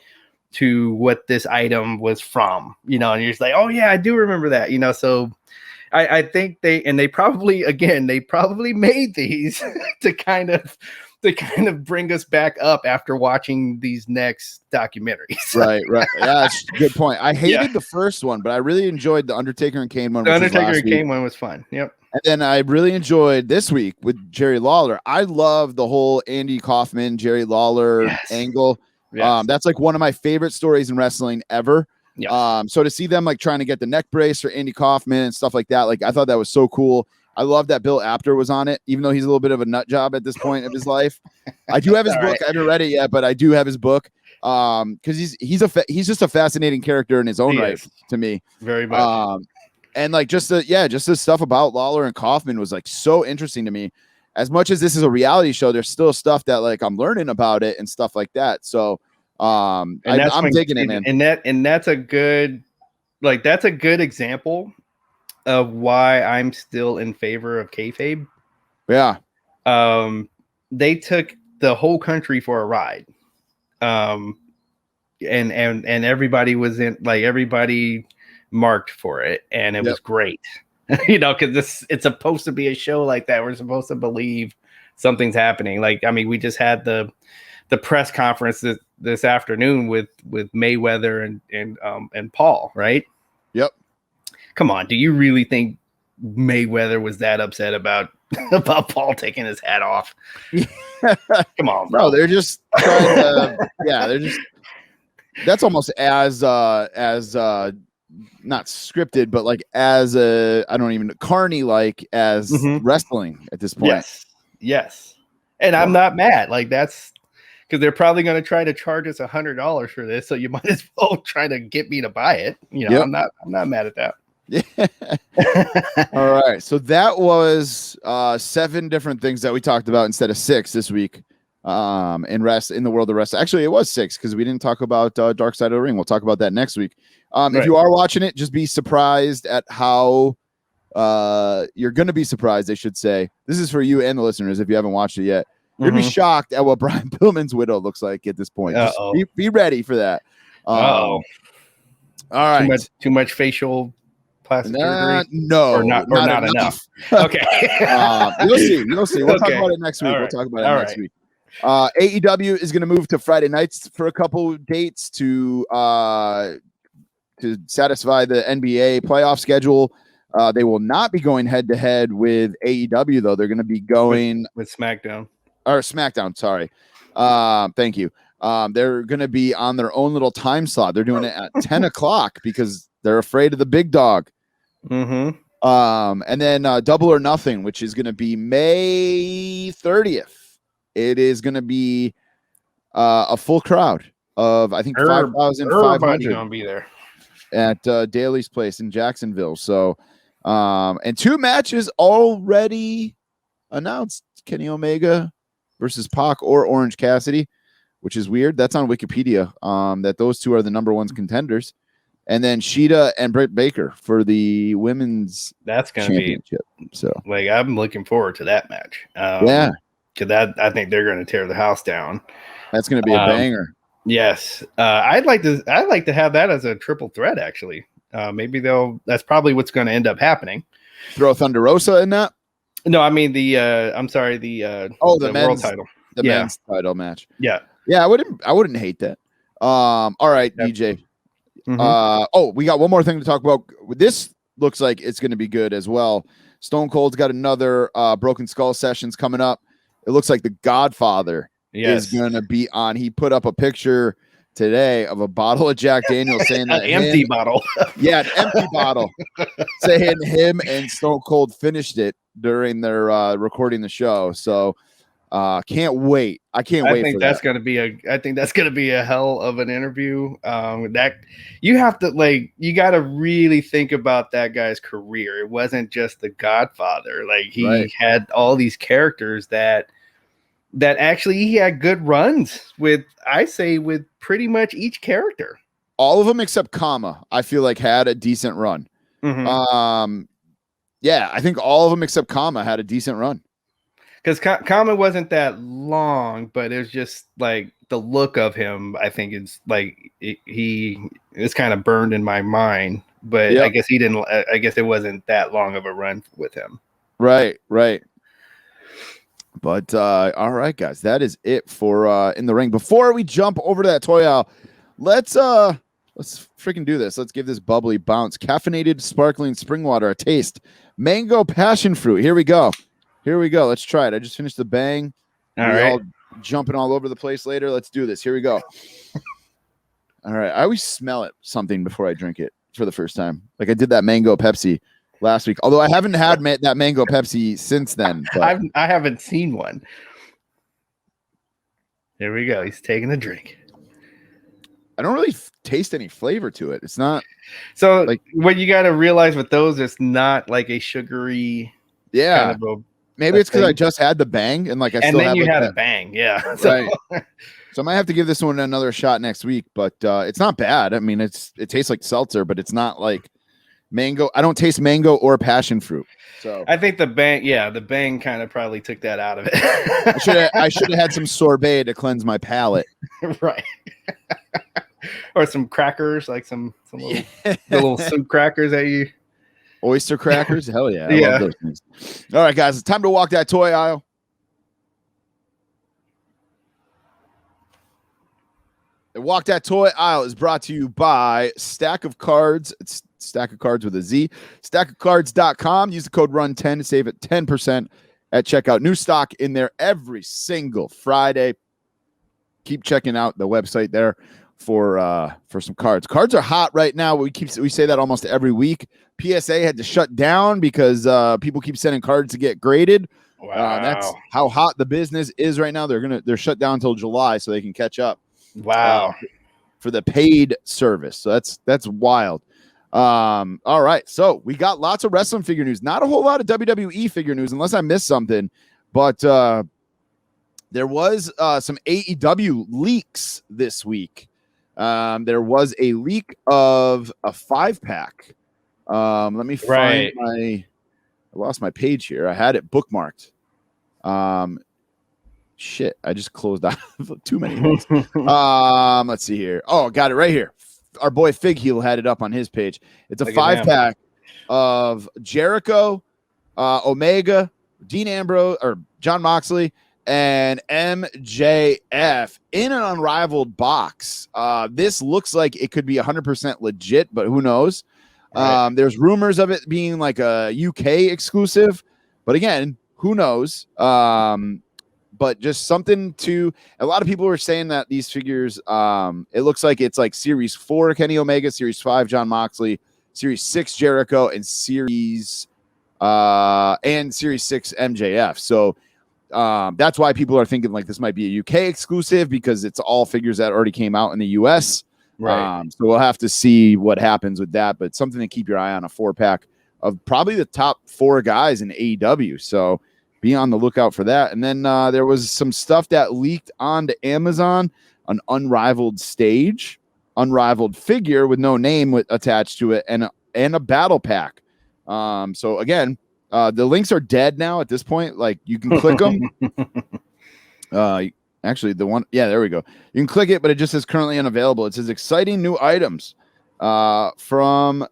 to what this item was from, and you're just like, oh yeah, I do remember that, so I think they probably made these to kind of bring us back up after watching these next documentaries. Right. Yeah, that's a good point. I hated the first one, but I really enjoyed the Undertaker and Kane one. The Undertaker and Kane one was fun. Yep. And then I really enjoyed this week with Jerry Lawler. I love the whole Andy Kaufman, Jerry Lawler angle. Yes. That's like one of my favorite stories in wrestling ever. Yes. So to see them like trying to get the neck brace for Andy Kaufman and stuff like that, like I thought that was so cool. I love that Bill Apter was on it, even though he's a little bit of a nut job at this point of his life. I do have his book. Right. I haven't read it yet, but I do have his book. Because he's just a fascinating character in his own right to me. Very much. And like just the stuff about Lawler and Kaufman was like so interesting to me. As much as this is a reality show, there's still stuff that like I'm learning about it and stuff like that. So I'm digging it, man. And that's a good example of why I'm still in favor of kayfabe. Yeah. They took the whole country for a ride. And everybody was everybody marked for it, and it was great. Because it's supposed to be a show like that. We're supposed to believe something's happening. Like, I mean, we just had the press conference this afternoon with Mayweather and Paul, right? Yep. Come on, do you really think Mayweather was that upset about Paul taking his hat off? Come on, bro. No, they're just trying to. They're just. That's almost as not scripted, but like as I don't even Carney like as wrestling at this point. Yes. And I'm not mad. Like that's because they're probably going to try to charge us $100 for this, so you might as well try to get me to buy it. I'm not mad at that. Yeah. All right. So that was 7 different things that we talked about instead of 6 this week. In the world of wrestling. Actually, it was 6 because we didn't talk about Dark Side of the Ring. We'll talk about that next week. If you are watching it, just be surprised at how you're going to be surprised. I should say this is for you and the listeners. If you haven't watched it yet, you're going to be shocked at what Brian Pillman's widow looks like at this point. Just be ready for that. All right. Too much facial plastic surgery? No, or not enough. Okay. You'll see. We'll talk about it next week. We'll talk about it next week. AEW is going to move to Friday nights for a couple dates to satisfy the NBA playoff schedule. They will not be going head to head with AEW though. They're going to be going with SmackDown. Sorry. Thank you. They're going to be on their own little time slot. They're doing it at 10 o'clock because they're afraid of the big dog. And then Double or Nothing, which is going to be May 30th. It is going to be a full crowd of, I think, 5,500. Going to be there at Daly's Place in Jacksonville. So, and 2 matches already announced: Kenny Omega versus Pac or Orange Cassidy, which is weird. That's on Wikipedia. That those 2 are the number 1 contenders, and then Sheeta and Britt Baker for the women's. That's going to be so. Like, I'm looking forward to that match. Because I think they're going to tear the house down. That's going to be a banger. Yes, I'd like to have that as a triple threat. Actually, maybe that's probably what's going to end up happening. Throw Thunder Rosa in that? No, I mean the the world title, men's title match. Yeah. I wouldn't hate that. All right, DJ. We got one more thing to talk about. This looks like it's going to be good as well. Stone Cold's got another Broken Skull sessions coming up. It looks like the Godfather is going to be on. He put up a picture today of a bottle of Jack Daniels saying that an empty bottle. An empty bottle. Saying him and Stone Cold finished it during their recording the show. So can't wait. I think that's going to be a hell of an interview. That you have to you got to really think about that guy's career. It wasn't just the Godfather. Like he had all these characters that actually he had good runs with pretty much each character. All of them except Kama, I feel like had a decent run. I think all of them except Kama had a decent run. Because Kama wasn't that long, but it was just like the look of him, I think is like he is kind of burned in my mind. But Yep. I guess he didn't. I guess it wasn't that long of a run with him. Right. But all right, guys, that is it for In the Ring. Before we jump over to that toy aisle, let's freaking do this. Let's give this bubbly bounce. Caffeinated sparkling spring water, a taste. Mango passion fruit. Here we go. Let's try it. I just finished the bang. All jumping all over the place later. Let's do this. Here we go. All right. I always smell it something before I drink it for the first time. Like I did that mango Pepsi last week. Although I haven't had that mango Pepsi since then. But I haven't seen one. Here we go. He's taking a drink. I don't really taste any flavor to it. It's not. So like what you got to realize with those, it's not like a sugary. Yeah. Kind of maybe it's because I just had the bang and like I and still then have you like had that. a bang. Yeah. Right. So I might have to give this one another shot next week, but it's not bad. I mean, it tastes like seltzer, but it's not like mango. I don't taste mango or passion fruit. So I think the bang kind of probably took that out of it. I should have had some sorbet to cleanse my palate. Right. Or some crackers, like some little, the little soup crackers that you oyster crackers. Hell yeah. I Yeah. love those things. All right, guys, it's time to walk that toy aisle. The Walk That Toy Aisle is brought to you by Stack of Cards. It's Stack of Cards with a Z. Stackofcards.com. Use the code RUN10 to save it 10% at checkout. New stock in there every single Friday. Keep checking out the website there for some cards. Cards are hot right now. We say that almost every week. PSA had to shut down because people keep sending cards to get graded. Wow. That's how hot the business is right now. They're shut down until July so they can catch up. Wow. For the paid service. So that's wild. All right. So we got lots of wrestling figure news. Not a whole lot of WWE figure news unless I missed something. But there was some AEW leaks this week. There was a leak of a 5-pack. Let me find I lost my page here. I had it bookmarked. Shit, I just closed out too many things. Let's see here. Oh, got it right here. Our boy Fig Heel had it up on his page. It's a 5-pack of Jericho, Omega, Dean Ambrose, or John Moxley, and MJF in an unrivaled box. This looks like it could be 100% legit, but who knows? Right. There's rumors of it being like a UK exclusive, but again, who knows? But just something to a lot of people were saying that these figures, it looks like it's like Series 4 Kenny Omega, Series 5 John Moxley, Series 6 Jericho, and Series 6 MJF. So that's why people are thinking like this might be a UK exclusive because it's all figures that already came out in the US. Right. So we'll have to see what happens with that, but something to keep your eye on, a 4-pack of probably the top 4 guys in AEW. So be on the lookout for that. And then there was some stuff that leaked onto Amazon, an unrivaled stage, unrivaled figure with no name attached to it, and a battle pack. So again, the links are dead now at this point. Like you can click them. Actually, the one, yeah, there we go. You can click it, but it just says currently unavailable. It says exciting new items from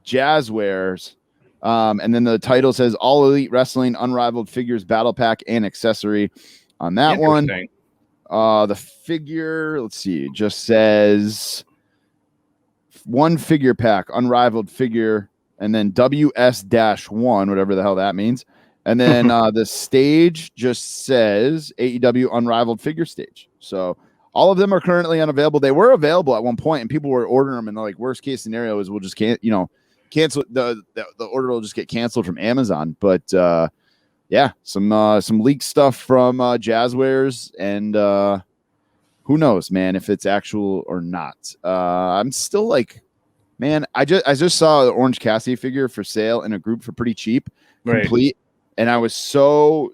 Jazzwares. And then the title says All Elite Wrestling Unrivaled Figures Battle Pack and Accessory on that one. The figure, let's see, just says 1 figure pack, unrivaled figure, and then WS-1, whatever the hell that means. And then the stage just says AEW Unrivaled Figure Stage. So all of them are currently unavailable. They were available at one point, and people were ordering them. And like worst case scenario is we'll just cancel the order will just get canceled from Amazon. But yeah, some leaked stuff from Jazzwares, and who knows, man, if it's actual or not. I'm still like, man, I just saw the Orange Cassidy figure for sale in a group for pretty cheap, complete, and I was so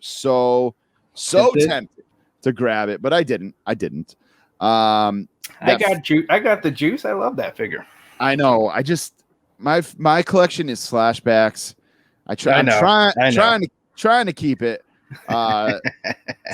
tempted to grab it, but I didn't. I got the juice. I love that figure. I know. I just my collection is flashbacks. I'm trying to keep it to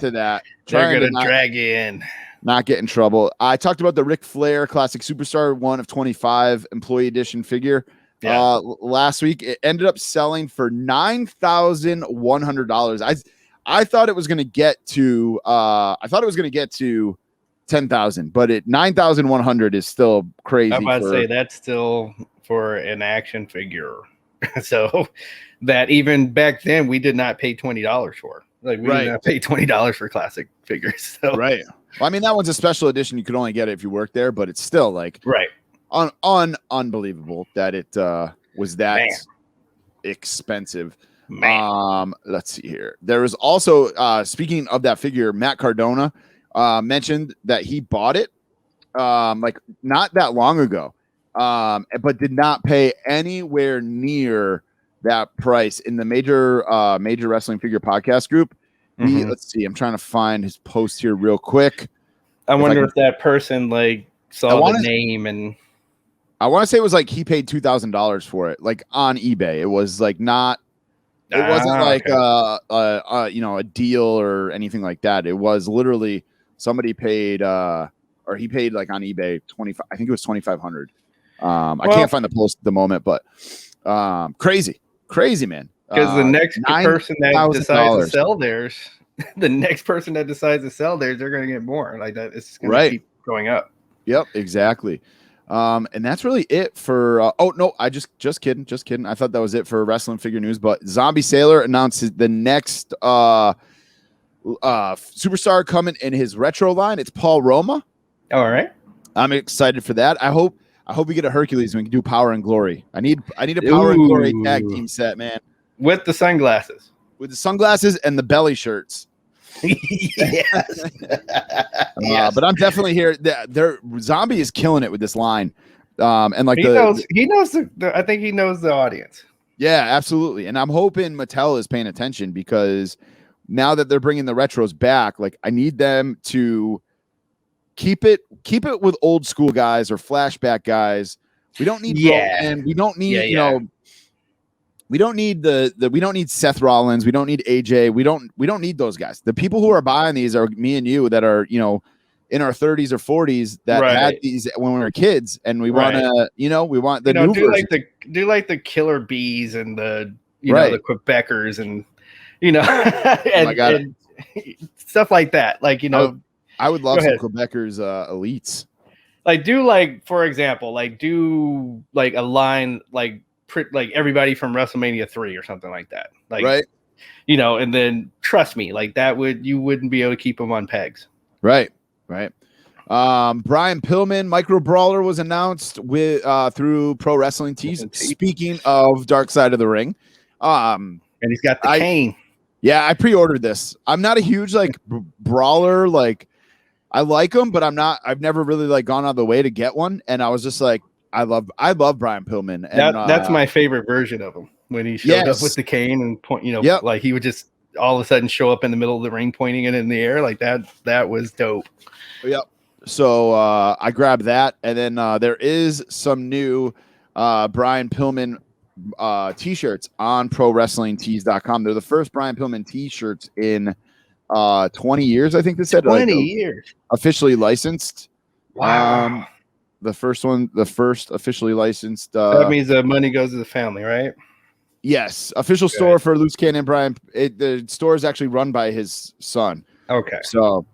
that. They're gonna drag you in. not get in trouble. I talked about the Ric Flair Classic Superstar 1 of 25 Employee Edition figure. Yeah. Last week it ended up selling for $9,100. I thought it was going to get to 10,000, but at 9,100 is still crazy. I'm about to say that's still for an action figure. So that even back then we did not pay $20 for. Like we did not pay $20 for classic figures. So right. Well, I mean, that one's a special edition. You could only get it if you work there, but it's still like unbelievable that it was that expensive. Let's see here. There was also speaking of that figure, Matt Cardona mentioned that he bought it like not that long ago, but did not pay anywhere near that price in the major wrestling figure podcast group. Let's see. I'm trying to find his post here real quick. I wonder if that person like saw the name, and I want to say it was like he paid $2,000 for it, like on eBay. It was like not. It wasn't like a deal or anything like that. It was literally somebody paid or he paid like on eBay 25. I think it was 2,500. I can't find the post at the moment, but crazy, man. Because the next person that decides to sell theirs, they're going to get more. Like that, it's going to keep going up. Yep, exactly. And that's really it for. Oh no, I just kidding. I thought that was it for wrestling figure news. But Zombie Sailor announced the next superstar coming in his retro line. It's Paul Roma. All right, I'm excited for that. I hope we get a Hercules and we can do Power and Glory. I need a Power and Glory tag team set, man. With the sunglasses. With the sunglasses and the belly shirts. Yes. But I'm definitely here. Zombie is killing it with this line. And like he knows I think he knows the audience. Yeah, absolutely. And I'm hoping Mattel is paying attention because now that they're bringing the retros back, like I need them to keep it with old school guys or flashback guys. We don't need and we don't need we don't need we don't need Seth Rollins. We don't need AJ. We don't need those guys. The people who are buying these are me and you that are, in our 30s or 40s that had these when we were kids, and we want to, we want the new version. do like the Killer Bees and the the Quebecers and and stuff like that. Like I would love some Quebecers elites. Like for example, do a line like everybody from WrestleMania 3 or something like that. And then trust me, like you wouldn't be able to keep them on pegs. Right. Brian Pillman Micro Brawler was announced with through Pro Wrestling Tees. Speaking of Dark Side of the Ring, and he's got the cane. Yeah, I pre-ordered this. I'm not a huge brawler. Like I like them, but I've never really gone out of the way to get one. And I was just like, I love Brian Pillman. And that's my favorite version of him when he showed up with the cane and point. Like he would just all of a sudden show up in the middle of the ring, pointing it in the air like that. That was dope. Yep. So I grabbed that, and then there is some new Brian Pillman t-shirts on ProWrestlingTees.com. They're the first Brian Pillman t-shirts in 20 years, I think they said. 20 years. Officially licensed. Wow. The first officially licensed. That means the money goes to the family, right? Yes. Official store for Loose Cannon Brian. The store is actually run by his son. Okay. So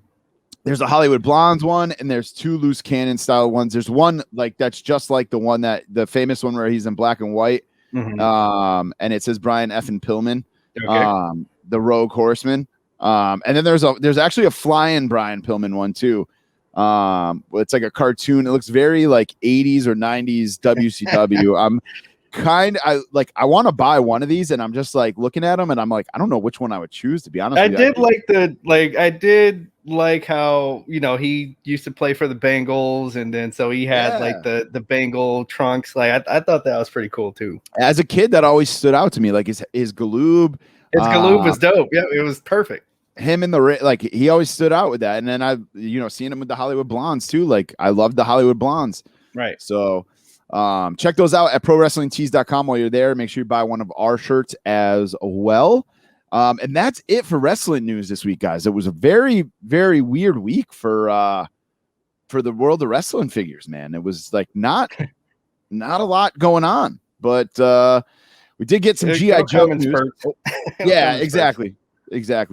there's a Hollywood Blondes one, and there's two Loose Cannon style ones. There's one that's just like the famous one where he's in black and white. Mm-hmm. And it says Brian F. and Pillman, the Rogue Horseman. And then there's actually a flying Brian Pillman one too. It's like a cartoon. It looks very like 80s or 90s WCW. I want to buy one of these, and I'm just like looking at them, and I'm like, I don't know which one I would choose, to be honest. I did like how he used to play for the Bengals, and then so he had the Bengal trunks. Like I thought that was pretty cool too. As a kid, that always stood out to me. Like his Galoob. His Galoob was dope. Yeah, it was perfect. Him in the ring, like he always stood out with that. And then I've seen him with the Hollywood Blondes too. Like I love the Hollywood Blondes. Right. So check those out at ProWrestlingTees.com while you're there. Make sure you buy one of our shirts as well. And that's it for wrestling news this week, guys. It was a very, very weird week for for the world of wrestling figures, man. It was like not a lot going on, but we did get some GI Joe news. Yeah, exactly.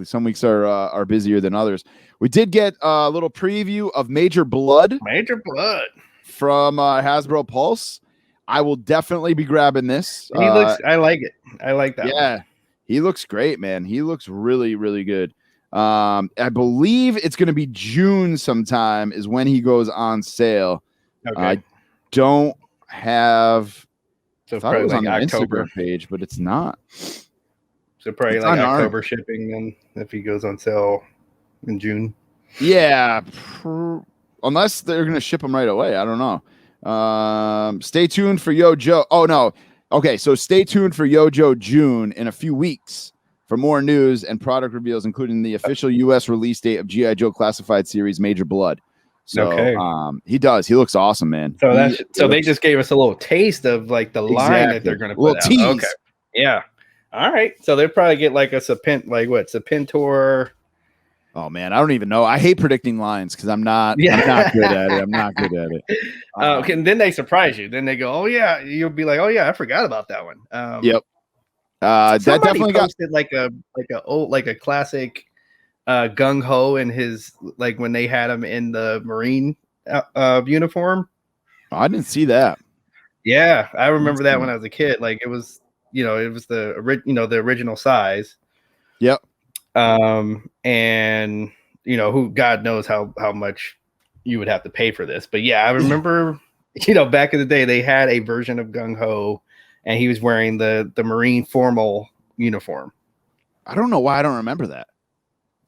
Some weeks are busier than others. We did get a little preview of Major Blood from Hasbro Pulse. I will definitely be grabbing this. I like it. I like that. Yeah, one. He looks great, man. He looks really, really good. I believe it's going to be June sometime is when he goes on sale. Okay. I don't have. So I thought it was like on the October Instagram page, but it's not. So probably it's like October shipping then if he goes on sale in June. Yeah, unless they're going to ship them right away. I don't know. Stay tuned for Yo Joe. Oh, no. Okay, so stay tuned for Yo Joe June in a few weeks for more news and product reveals, including the official U.S. release date of G.I. Joe Classified Series Major Blood. So he does. He looks awesome, man. So they just gave us a little taste of like the line that they're going to put out. Tease. Okay. Yeah. All right. So they'll probably get like a Serpentor. Oh man, I don't even know. I hate predicting lines because I'm not good at it. I'm not good at it. Okay, and then they surprise you. Then they go, "Oh yeah," you'll be like, "Oh yeah, I forgot about that one." Yep. That definitely posted like a classic gung ho in his like when they had him in the Marine uniform. I didn't see that. Yeah, I remember that when I was a kid. Like it was the original size. Yep. And who God knows how much you would have to pay for this, but yeah, I remember back in the day they had a version of Gung Ho and he was wearing the Marine formal uniform. I don't know why I don't remember that,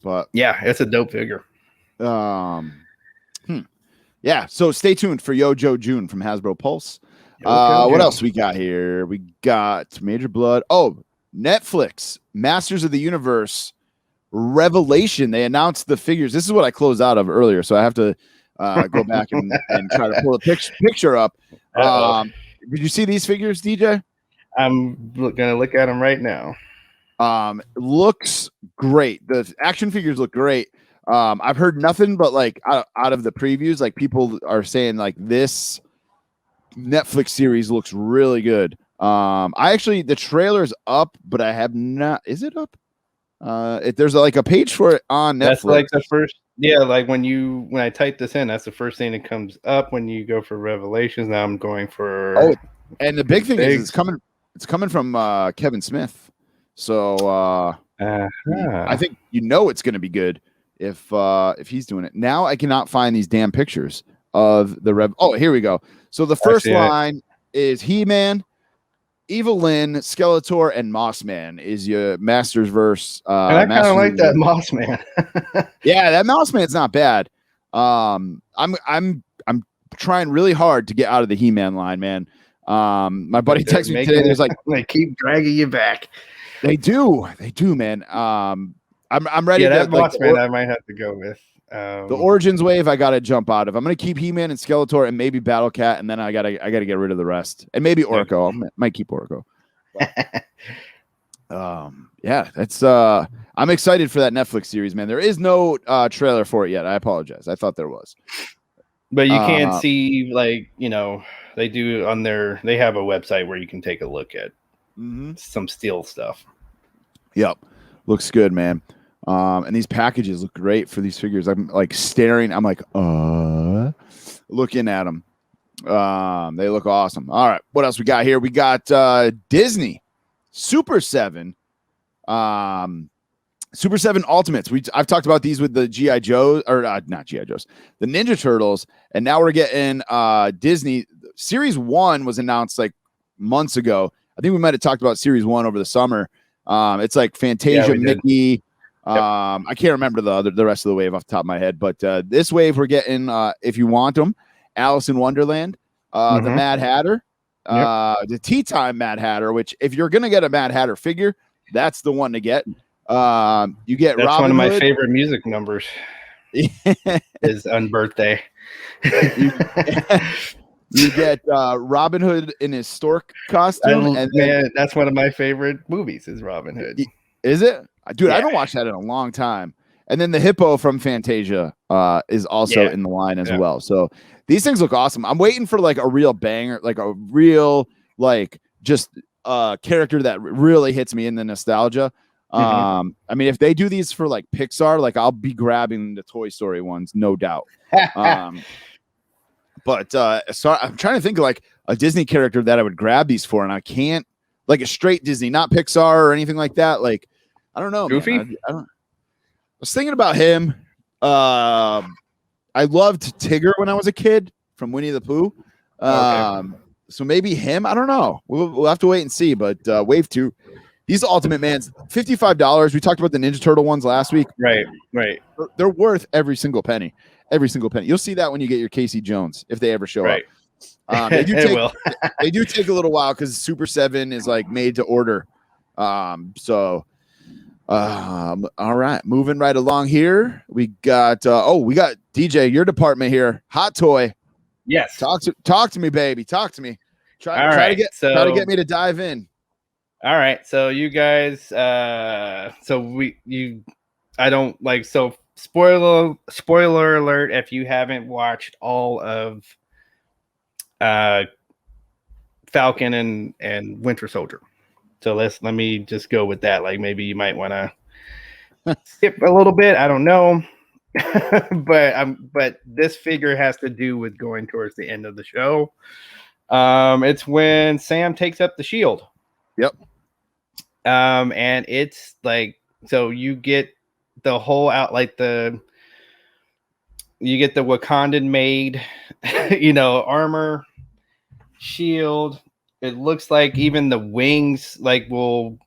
but yeah, it's a dope figure. Yeah, so stay tuned for Yo Joe June from Hasbro Pulse. What else we got here? We got Major Blood. Oh, Netflix Masters of the Universe Revelation. They announced the figures. This is what I closed out of earlier, so I have to go back and try to pull a picture up. Did you see these figures, DJ? I'm gonna look at them right now. Looks great. The action figures look great. I've heard nothing but like out of the previews, like people are saying like this Netflix series looks really good. The trailer's up, but I have not. Is it up? There's like a page for it on Netflix. That's like the first, like when I type this in, that's the first thing that comes up when you go for Revelations. Now I'm going for and the big thing is it's coming from Kevin Smith. So I think it's gonna be good if he's doing it. Now I cannot find these damn pictures of the Rev. Oh, here we go. So the first line is He-Man, Evil Lyn, Skeletor, and Mossman is your Masters verse. And I kind of like that Mossman. Yeah, that Mossman's not bad. I'm trying really hard to get out of the He-Man line, man. My buddy texted me today. There's like they keep dragging you back. They do, man. I'm ready. Yeah, that Mossman I might have to go with. The Origins wave I gotta jump out of. I'm gonna keep He-Man and Skeletor and maybe Battle Cat, and then I gotta get rid of the rest. And maybe Orko. I might keep Orko. Yeah, that's I'm excited for that Netflix series, man. There is no trailer for it yet. I apologize. I thought there was. But you can't see they do on they have a website where you can take a look at some steel stuff. Yep. Looks good, man. And these packages look great for these figures. I'm like staring. I'm like, looking at them. They look awesome. All right. What else we got here? We got Disney Super 7. Super 7 Ultimates. I've talked about these with the G.I. Joes, or not G.I. Joes, the Ninja Turtles. And now we're getting Disney. Series 1 was announced like months ago. I think we might have talked about Series 1 over the summer. It's like Fantasia, Mickey. I can't remember the rest of the wave off the top of my head, but this wave we're getting, if you want them, Alice in Wonderland, the Mad Hatter, the Tea Time Mad Hatter, which if you're going to get a Mad Hatter figure, that's the one to get. You get that's Robin one of my Hood. favorite music numbers is on birthday. You get Robin Hood in his stork costume. That's one of my favorite movies is Robin Hood. Is it? Dude, I haven't watched that in a long time. And then the hippo from Fantasia is also in the line as well. So these things look awesome. I'm waiting for like a real banger, like a real like just character that really hits me in the nostalgia. I mean, if they do these for like Pixar, like I'll be grabbing the Toy Story ones, no doubt. But so I'm trying to think of like a Disney character that I would grab these for, and I can't, like a straight Disney, not Pixar or anything like that. Like, I don't know. Goofy? Man. I was thinking about him. I loved Tigger when I was a kid from Winnie the Pooh. So maybe him. I don't know. We'll have to wait and see. But Wave 2, these Ultimate Mans, $55. We talked about the Ninja Turtle ones last week. Right. They're worth every single penny. Every single penny. You'll see that when you get your Casey Jones, if they ever show up. They do take a little while because Super 7 is like made to order. All right, moving right along here. We got DJ, your department here. Hot Toy. Yes. Talk to me, baby. Talk to me. Try to get me to dive in. All right. So you guys spoiler alert if you haven't watched all of Falcon and Winter Soldier. So let me just go with that. Like maybe you might want to skip a little bit. I don't know. but this figure has to do with going towards the end of the show. It's when Sam takes up the shield. Yep. And it's like, so you get the whole you get the Wakandan made, armor, shield. It looks like even the wings will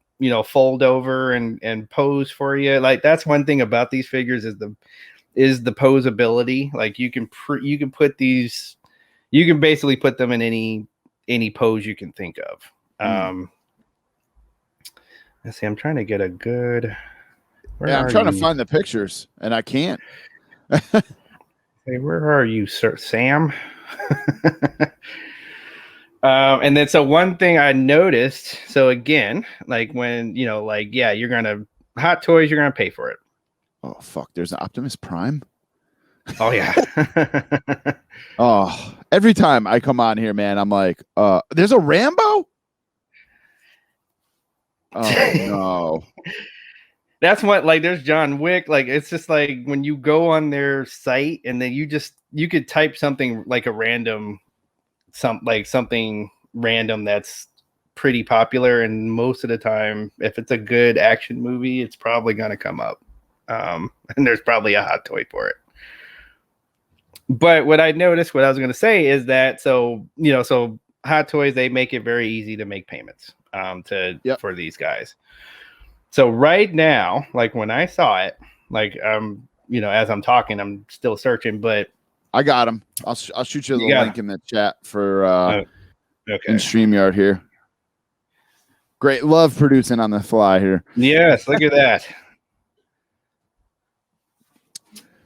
fold over and pose for you. Like that's one thing about these figures is the posability. Like you can put these, you can basically put them in any pose you can think of. Let's see, I'm trying to get a good. I'm trying to find the pictures and I can't. Hey, where are you, sir, Sam? And then so one thing I noticed. So again, like when you're gonna Hot Toys, you're gonna pay for it. Oh fuck! There's an Optimus Prime. Oh yeah. Oh, every time I come on here, man, I'm like, there's a Rambo. Oh no. That's what, like, there's John Wick. Like, it's just like when you go on their site and then you could type something like a random, something random that's pretty popular. And most of the time, if it's a good action movie, it's probably going to come up. And there's probably a Hot Toy for it. But what I noticed, what I was going to say is that, so Hot Toys, they make it very easy to make payments for these guys. So right now, like when I saw it, like as I'm talking, I'm still searching, but I got him. I'll shoot you the link in the chat for in StreamYard here. Great, love producing on the fly here. Yes, look at that.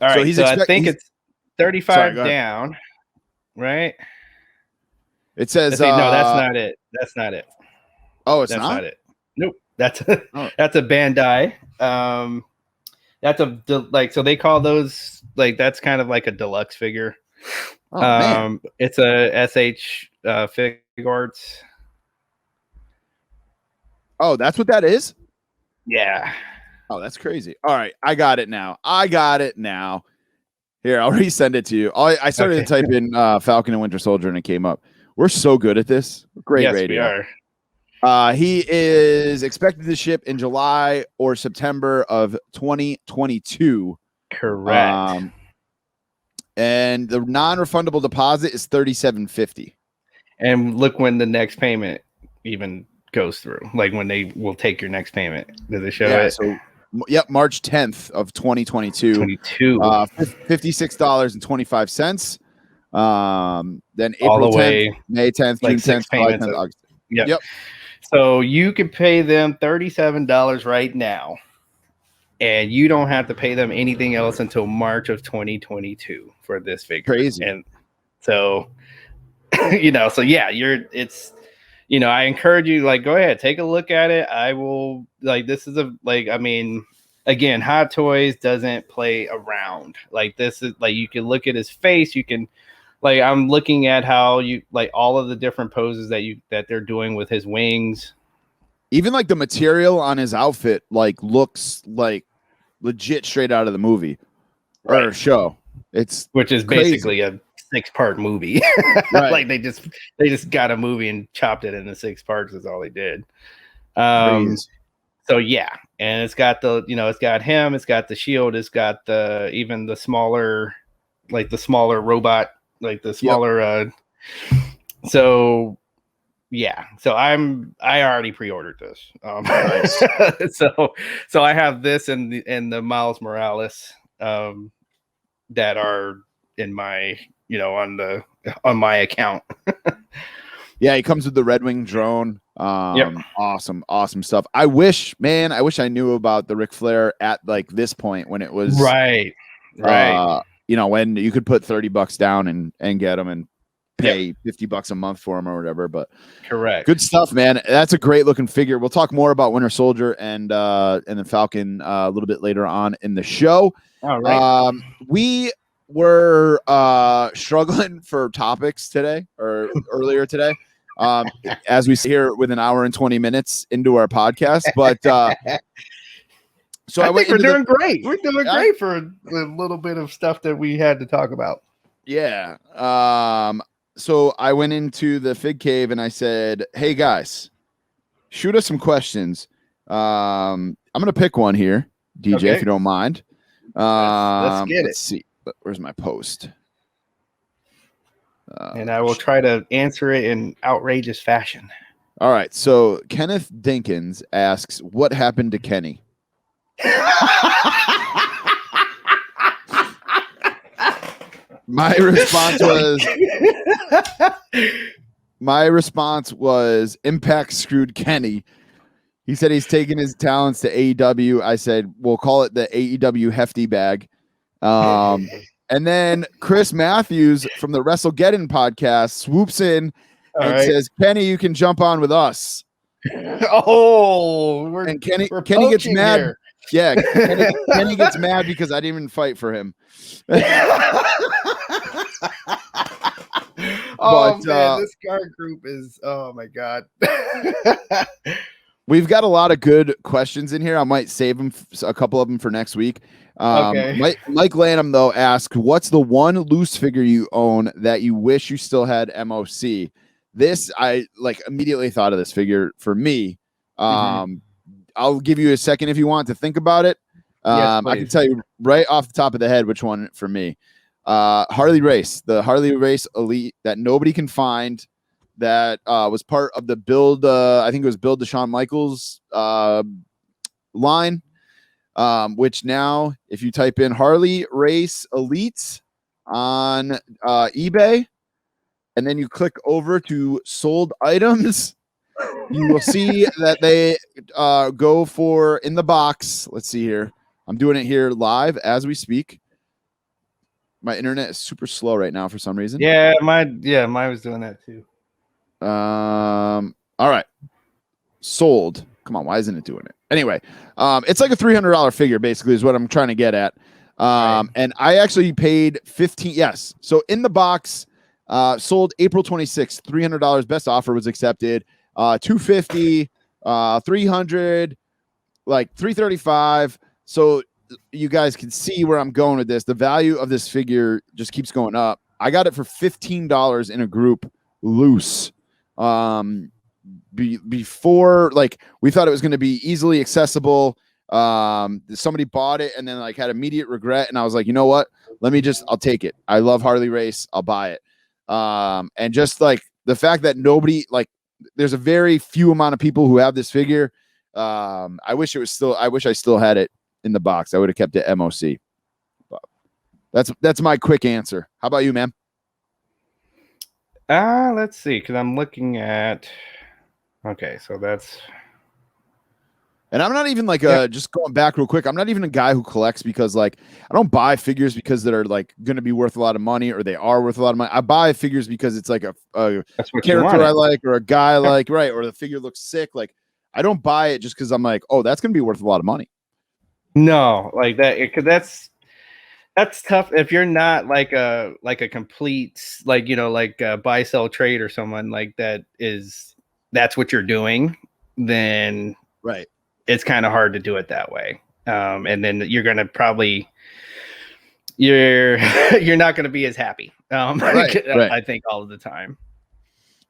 All right, so I think it's 35 down, right? It says no, that's not it. That's not it. Oh, it's that's not it. Nope. That's a Bandai. So they call those, like, that's kind of like a deluxe figure. Oh, man. It's a SH Fig Arts. Oh, that's what that is? Yeah. Oh, that's crazy. All right, I got it now. Here, I'll resend it to you. I started to type in Falcon and Winter Soldier and it came up. We're so good at this. Great radio. We are. He is expected to ship in July or September of 2022. Correct. And the non-refundable deposit is $37.50. And look when the next payment even goes through. Like when they will take your next payment. Does it show it? So, March 10th of 2022. $56.25. Then April 10th, May 10th, June 10th, July 10th, August. Yep. So you could pay them $37 right now, and you don't have to pay them anything else until March of 2022 for this figure. Crazy. And so, I encourage you, like, go ahead, take a look at it. I will, like, this is again, Hot Toys doesn't play around. Like this is like, you can look at his face, you can like, I'm looking at how you like all of the different poses that they're doing with his wings. Even like the material on his outfit like looks like legit straight out of the movie or show. Which is crazy. Basically a 6-part movie. Right. Like they just got a movie and chopped it into 6 parts. Is all they did. So yeah, and it's got it's got him, it's got the Shield, it's got even the smaller robot, like the smaller. So yeah, so I already pre-ordered this. Nice. so I have this and the Miles Morales that are in my on my account. Yeah, he comes with the Red Wing drone. Awesome stuff. I wish I knew about the Ric Flair at like this point when it was right. When you could put $30 down and get them and pay $50 a month for them or whatever. But correct, good stuff, man. That's a great looking figure. We'll talk more about Winter Soldier and the Falcon a little bit later on in the show. All right. We were struggling for topics today or earlier today. As we sit here with an hour and 20 minutes into our podcast, but so I think we're doing great. We're doing great for a little bit of stuff that we had to talk about. Yeah. So I went into the Fig Cave and I said, "Hey guys, shoot us some questions." I'm gonna pick one here, DJ, if you don't mind. Let's get it. Let's see. Where's my post? And I will try to answer it in outrageous fashion. All right. So Kenneth Dinkins asks, "What happened to Kenny?" My response was Impact screwed Kenny. He said he's taking his talents to AEW. I said, we'll call it the AEW hefty bag. And then Chris Matthews from the WrestleGeddon podcast swoops in and says, Kenny, you can jump on with us. Kenny gets mad. Here. Yeah, Kenny gets mad because I didn't even fight for him. Man, this card group is, oh my God. We've got a lot of good questions in here. I might save them, a couple of them for next week. Mike Lanham, though, asked, what's the one loose figure you own that you wish you still had MOC? This, I immediately thought of this figure for me. I'll give you a second if you want to think about it. Yes, I can tell you right off the top of the head which one for me. Harley Race, the Harley Race Elite that nobody can find, that was part of the build. I think it was build to Shawn Michaels line, which now if you type in Harley Race Elite on eBay and then you click over to sold items, you will see that they go for in the box. Let's see here. I'm doing it here live as we speak. My internet is super slow right now for some reason. Yeah, mine was doing that too. All right. Sold. Come on, why isn't it doing it? Anyway, it's like a $300 figure basically is what I'm trying to get at. And I actually paid $15. Yes. So in the box, sold April 26th, $300. Best offer was accepted. $250, $300, like $335. So you guys can see where I'm going with this. The value of this figure just keeps going up. I got it for $15 in a group loose. Before, we thought it was going to be easily accessible. Somebody bought it and then had immediate regret. And I was like, you know what? I'll take it. I love Harley Race. I'll buy it. And just the fact that nobody, there's a very few amount of people who have this figure. I wish I still had it in the box. I would have kept it MOC. But that's my quick answer. How about you, man? Let's see, because I'm looking at. Okay, so that's. And I'm not even just going back real quick. I'm not even a guy who collects because I don't buy figures because that are going to be worth a lot of money or they are worth a lot of money. I buy figures because it's a character I like or a guy I like, right? Or the figure looks sick. I don't buy it just because I'm oh, that's going to be worth a lot of money. No, like that, because that's tough if you're not like a complete, like, like a buy sell trade or someone like that that's what you're doing, then Right. it's kind of hard to do it that way. And then you're gonna probably you're you're not gonna be as happy. Right. I think all of the time.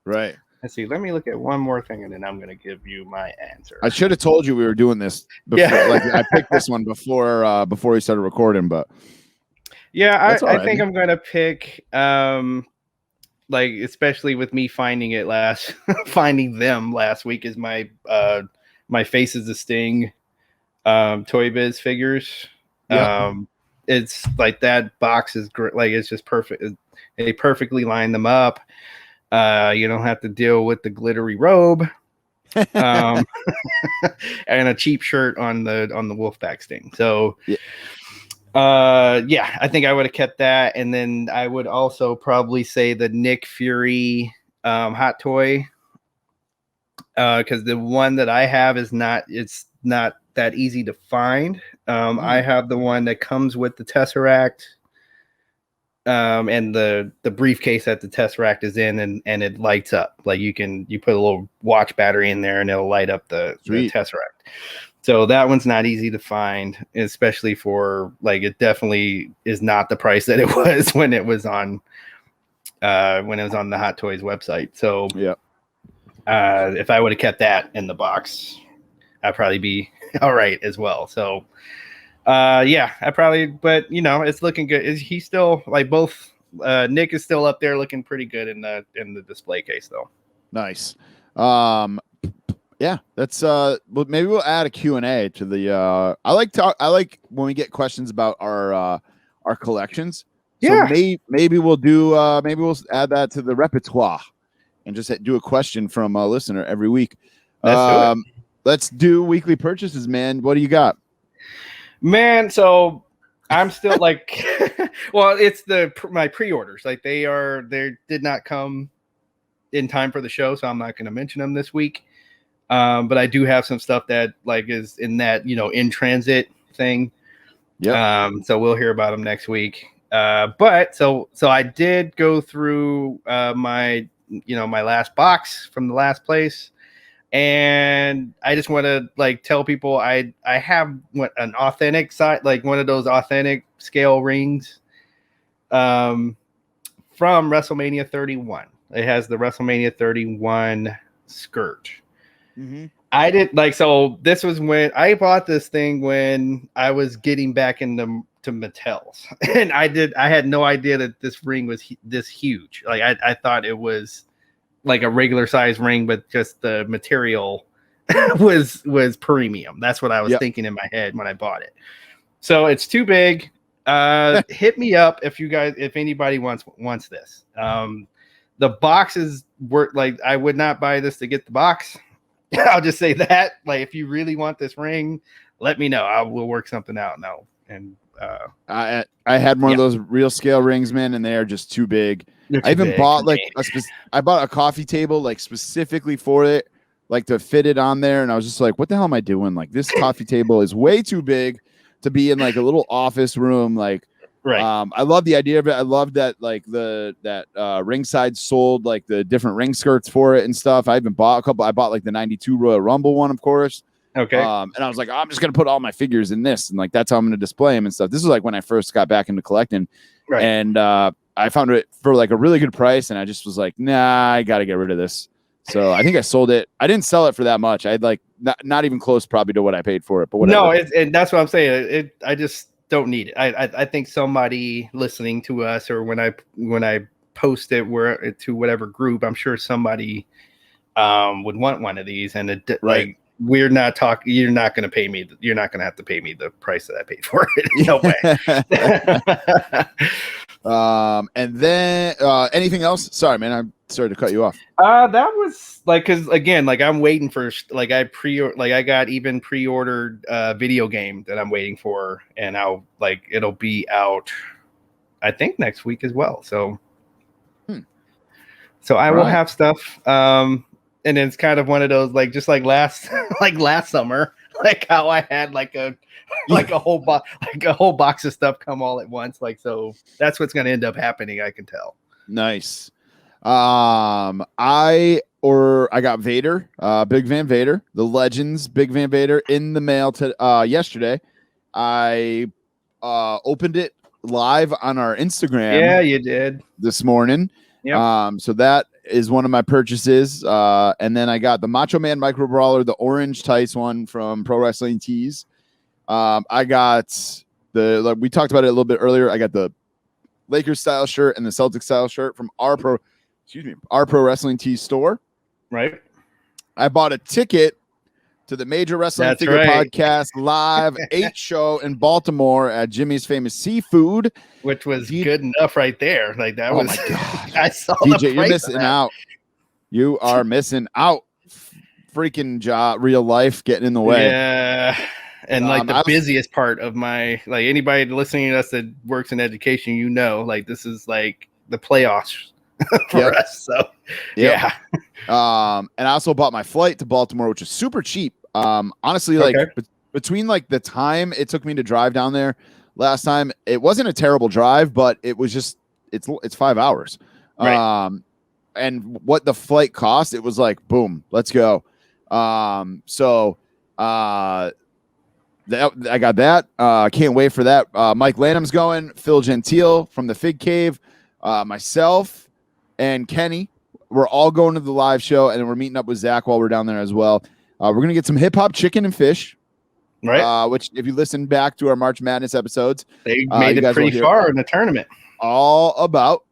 Right. Let's see. Let me look at one more thing, and then I'm gonna give you my answer. I should have told you we were doing this before. Yeah. Like I picked this one before we started recording, but Yeah, that's all right, I think man. I'm gonna pick like, especially with me finding them last week, is my my Faces of Sting Toy Biz figures. Yep. It's like that box is great, like it's just perfect. They perfectly line them up. You don't have to deal with the glittery robe. And a cheap shirt on the Wolfpack Sting. So Yeah. Yeah, I think I would have kept that, and then I would also probably say the Nick Fury hot toy, because the one that I have it's not that easy to find. I have the one that comes with the Tesseract, and the briefcase that the Tesseract is in, and it lights up. Like you put a little watch battery in there and it'll light up the Tesseract. So that one's not easy to find, especially for, like, it definitely is not the price that it was when it was on the Hot Toys website. So yeah. If I would have kept that in the box, I'd probably be all right as well. So yeah, I probably, but it's looking good. Is he still, like, both Nick is still up there looking pretty good in the display case though. Nice. Yeah, that's maybe we'll add a Q&A to the I like when we get questions about our collections. Yeah. So maybe we'll do maybe we'll add that to the repertoire and just do a question from a listener every week. Let's do it. Let's do weekly purchases, man. What do you got? Man, so I'm still like well, it's my pre-orders. Like they did not come in time for the show, so I'm not going to mention them this week. But I do have some stuff that, like, is in that, in transit thing. Yeah. So we'll hear about them next week. But so I did go through my last box from the last place, and I just want to, like, tell people I have an authentic side, like one of those authentic scale rings from WrestleMania 31. It has the WrestleMania 31 skirt. Mm-hmm. I did, like, so this was when I bought this thing when I was getting back into Mattel's, and I had no idea that this ring was this huge. Like I thought it was like a regular size ring, but just the material was premium. That's what I was thinking in my head when I bought it. So it's too big. Hit me up if anybody wants this. The boxes were, like, I would not buy this to get the box. I'll just say that. Like, if you really want this ring, let me know. I will work something out now. And I had one of those real scale rings, man, and they are just too big. I even bought like I bought a coffee table, like, specifically for it, like, to fit it on there, and I was just like, what the hell am I doing? Like, this coffee table is way too big to be in, like, a little office room. Like, right. I love the idea of it. I love that, like, that Ringside sold, like, the different ring skirts for it and stuff. I even bought a couple. I bought, like, the 92 Royal Rumble one, of course. Okay. And I was like, I'm just gonna put all my figures in this, and, like, that's how I'm gonna display them and stuff. This is like when I first got back into collecting, right. And I found it for, like, a really good price, and I just was like, nah, I gotta get rid of this. So I think I sold it. I didn't sell it for that much. I had, like, not even close probably to what I paid for it. But whatever. No, and that's what I'm saying. I just don't need it. I think somebody listening to us, or when I post it to whatever group, I'm sure somebody would want one of these, and it, like, we're not talking. You're not going to pay me. You're not going to have to pay me the price that I paid for it. No way. And then anything else? Sorry, man. I'm sorry to cut you off. That was, like, because, again, like, I'm waiting for, like, I got even pre-ordered video game that I'm waiting for, and it'll be out, I think, next week as well. So I will have stuff. And it's kind of one of those, like, just like last summer, like how I had like a whole box of stuff come all at once. Like, so that's what's going to end up happening. I can tell. Nice. I got Vader, Big Van Vader, the Legends, Big Van Vader in the mail to yesterday. I opened it live on our Instagram. Yeah, you did this morning. Yep. So that is one of my purchases. And then I got the Macho Man Micro Brawler, the orange tights one from Pro Wrestling Tees. I got we talked about it a little bit earlier. I got the Lakers style shirt and the Celtics style shirt from our Pro Wrestling Tees store. Right. I bought a ticket to the Major Wrestling Figure Podcast Live 8 show in Baltimore at Jimmy's Famous Seafood, which was good enough right there. Like that was. Oh my god! I saw DJ, you're missing out. You are missing out. Freaking job, real life getting in the way. Yeah. And like the busiest part of my, like anybody listening to us that works in education, like this is like the playoffs for us. So yeah. And I also bought my flight to Baltimore, which is super cheap. Honestly, like between like the time it took me to drive down there last time, it wasn't a terrible drive, but it was just it's 5 hours. Right. And what the flight cost, it was like boom, let's go. I got that. Can't wait for that. Mike Lanham's going. Phil Gentile from the Fig Cave. Myself and Kenny. We're all going to the live show, and then we're meeting up with Zach while we're down there as well. We're going to get some hip-hop chicken and fish. Right. Which, if you listen back to our March Madness episodes, they made it pretty far in the tournament. All about.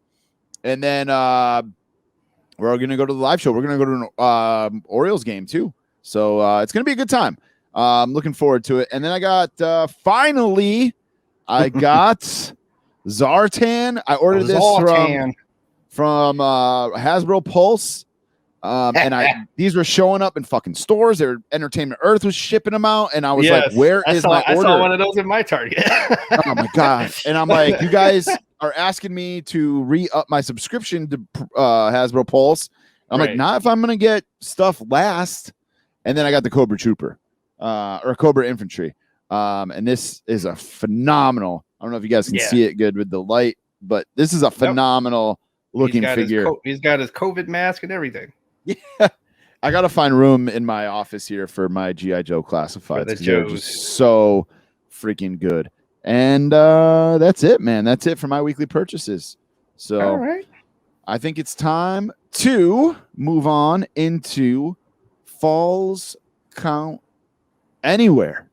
And then we're going to go to the live show. We're going to go to an Orioles game, too. So it's going to be a good time. I'm looking forward to it. And then I got finally Zartan. I ordered this from Hasbro Pulse. And these were showing up in fucking stores. Their Entertainment Earth was shipping them out. And I was like, where is my order? I saw one of those in my Target. Oh my God. And I'm like, you guys are asking me to re-up my subscription to Hasbro Pulse. I'm like, not if I'm going to get stuff last. And then I got the Cobra Trooper. Or Cobra Infantry. And this is a phenomenal. I don't know if you guys can see it good with the light, but this is a phenomenal looking figure. He's got his COVID mask and everything. Yeah. I got to find room in my office here for my G.I. Joe classifieds. They're just so freaking good. And that's it, man. That's it for my weekly purchases. So all right. I think it's time to move on into Falls Count Anywhere.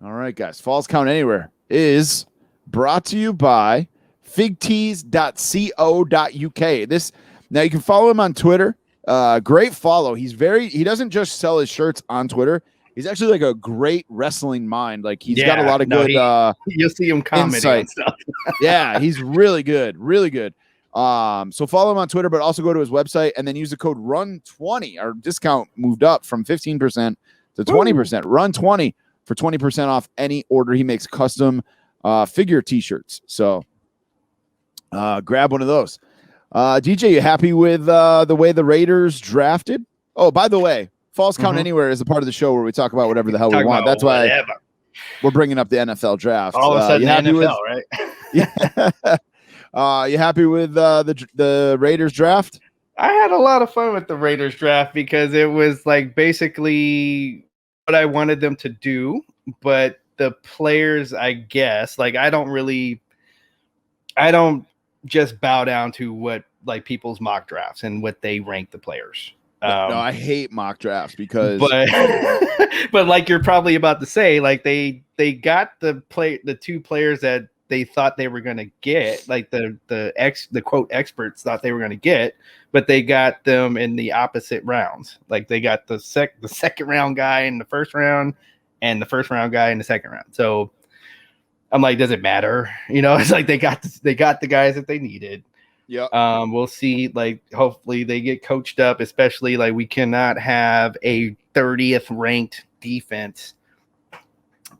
All right, guys. Falls Count Anywhere is brought to you by figtees.co.uk. Now you can follow him on Twitter. Great follow. He doesn't just sell his shirts on Twitter. He's actually like a great wrestling mind. Like he's got a lot of good you'll see him commenting and stuff. Yeah, he's really good. Really good. So follow him on Twitter, but also go to his website and then use the code RUN20. Our discount moved up from 15% to 20%. RUN20 for 20% off any order. He makes custom figure t-shirts. So grab one of those. DJ, you happy with the way the Raiders drafted? Oh, by the way, Falls Count Anywhere is a part of the show where we talk about whatever the hell we want. That's why we're bringing up the NFL draft. All of a sudden, NFL, right? Yeah. You happy with the Raiders draft? I had a lot of fun with the Raiders draft because it was like basically what I wanted them to do, but the players, I guess, like I don't just bow down to what like people's mock drafts and what they rank the players. No, I hate mock drafts because but like you're probably about to say, like they got the two players that they thought they were going to get, like the quote experts thought they were going to get, but they got them in the opposite rounds. Like they got the second round guy in the first round and the first round guy in the second round. So I'm like, does it matter? You know, it's like they got the guys that they needed. Yeah. We'll see. Like, hopefully they get coached up, especially like we cannot have a 30th ranked defense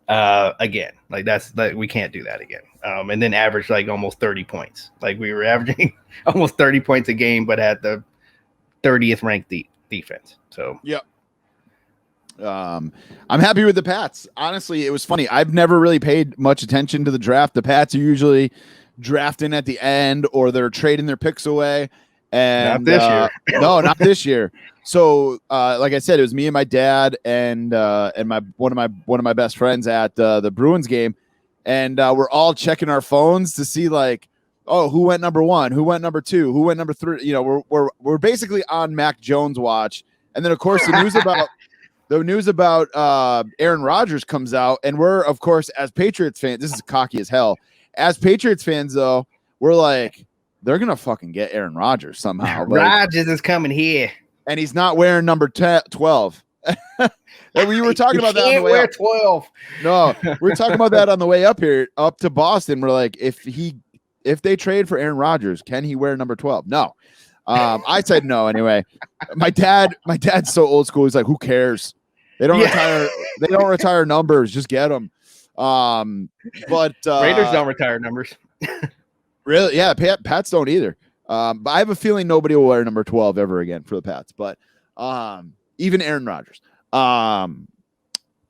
Again, like that's like we can't do that again. And then average like almost 30 points. Like we were averaging almost 30 points a game, but had the 30th ranked defense. So yep. I'm happy with the Pats. Honestly, it was funny. I've never really paid much attention to the draft. The Pats are usually drafting at the end, or they're trading their picks away. And not this year. No, not this year. So, like I said, it was me and my dad and my one of my best friends at the Bruins game, and we're all checking our phones to see like, oh, who went number 1, who went number 2, who went number 3. You know, we're basically on Mac Jones watch, and then of course the news about Aaron Rodgers comes out, and we're, of course, as Patriots fans, this is cocky as hell. As Patriots fans, though, we're like, they're gonna fucking get Aaron Rodgers somehow. Rodgers is coming here, and he's not wearing number 12. And we were talking about that on the way up. 12. No, we were talking about that on the way up here, up to Boston. We're like, if they trade for Aaron Rodgers, can he wear number 12? No. I said no anyway. My dad's so old school. He's like, who cares? They don't retire. They don't retire numbers. Just get them. But Raiders don't retire numbers. Really? Yeah. Pats don't either. But I have a feeling nobody will wear number 12 ever again for the Pats. But even Aaron Rodgers. I'm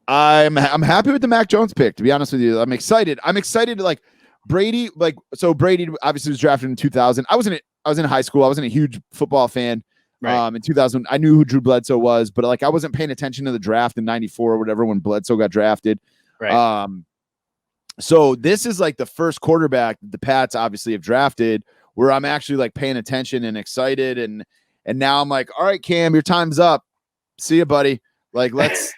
happy with the Mac Jones pick. To be honest with you, I'm excited. I'm excited to like Brady. Like so, Brady obviously was drafted in 2000. I was in high school. I wasn't a huge football fan. Right. In 2000, I knew who Drew Bledsoe was, but like I wasn't paying attention to the draft in '94 or whatever when Bledsoe got drafted. Right. So this is like the first quarterback that the Pats obviously have drafted where I'm actually like paying attention and excited, and now I'm like, all right, Cam, your time's up. See you, buddy. Like let's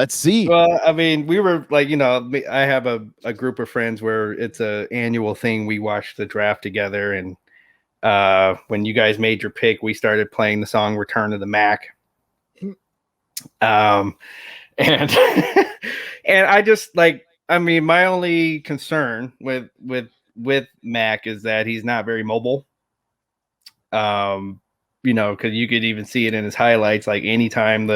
see. Well, I mean, we were like, you know, I have a group of friends where it's a annual thing. We watch the draft together, and when you guys made your pick, we started playing the song Return of the Mac. And and I just like, I mean, my only concern with Mac is that he's not very mobile. You know, because you could even see it in his highlights, like anytime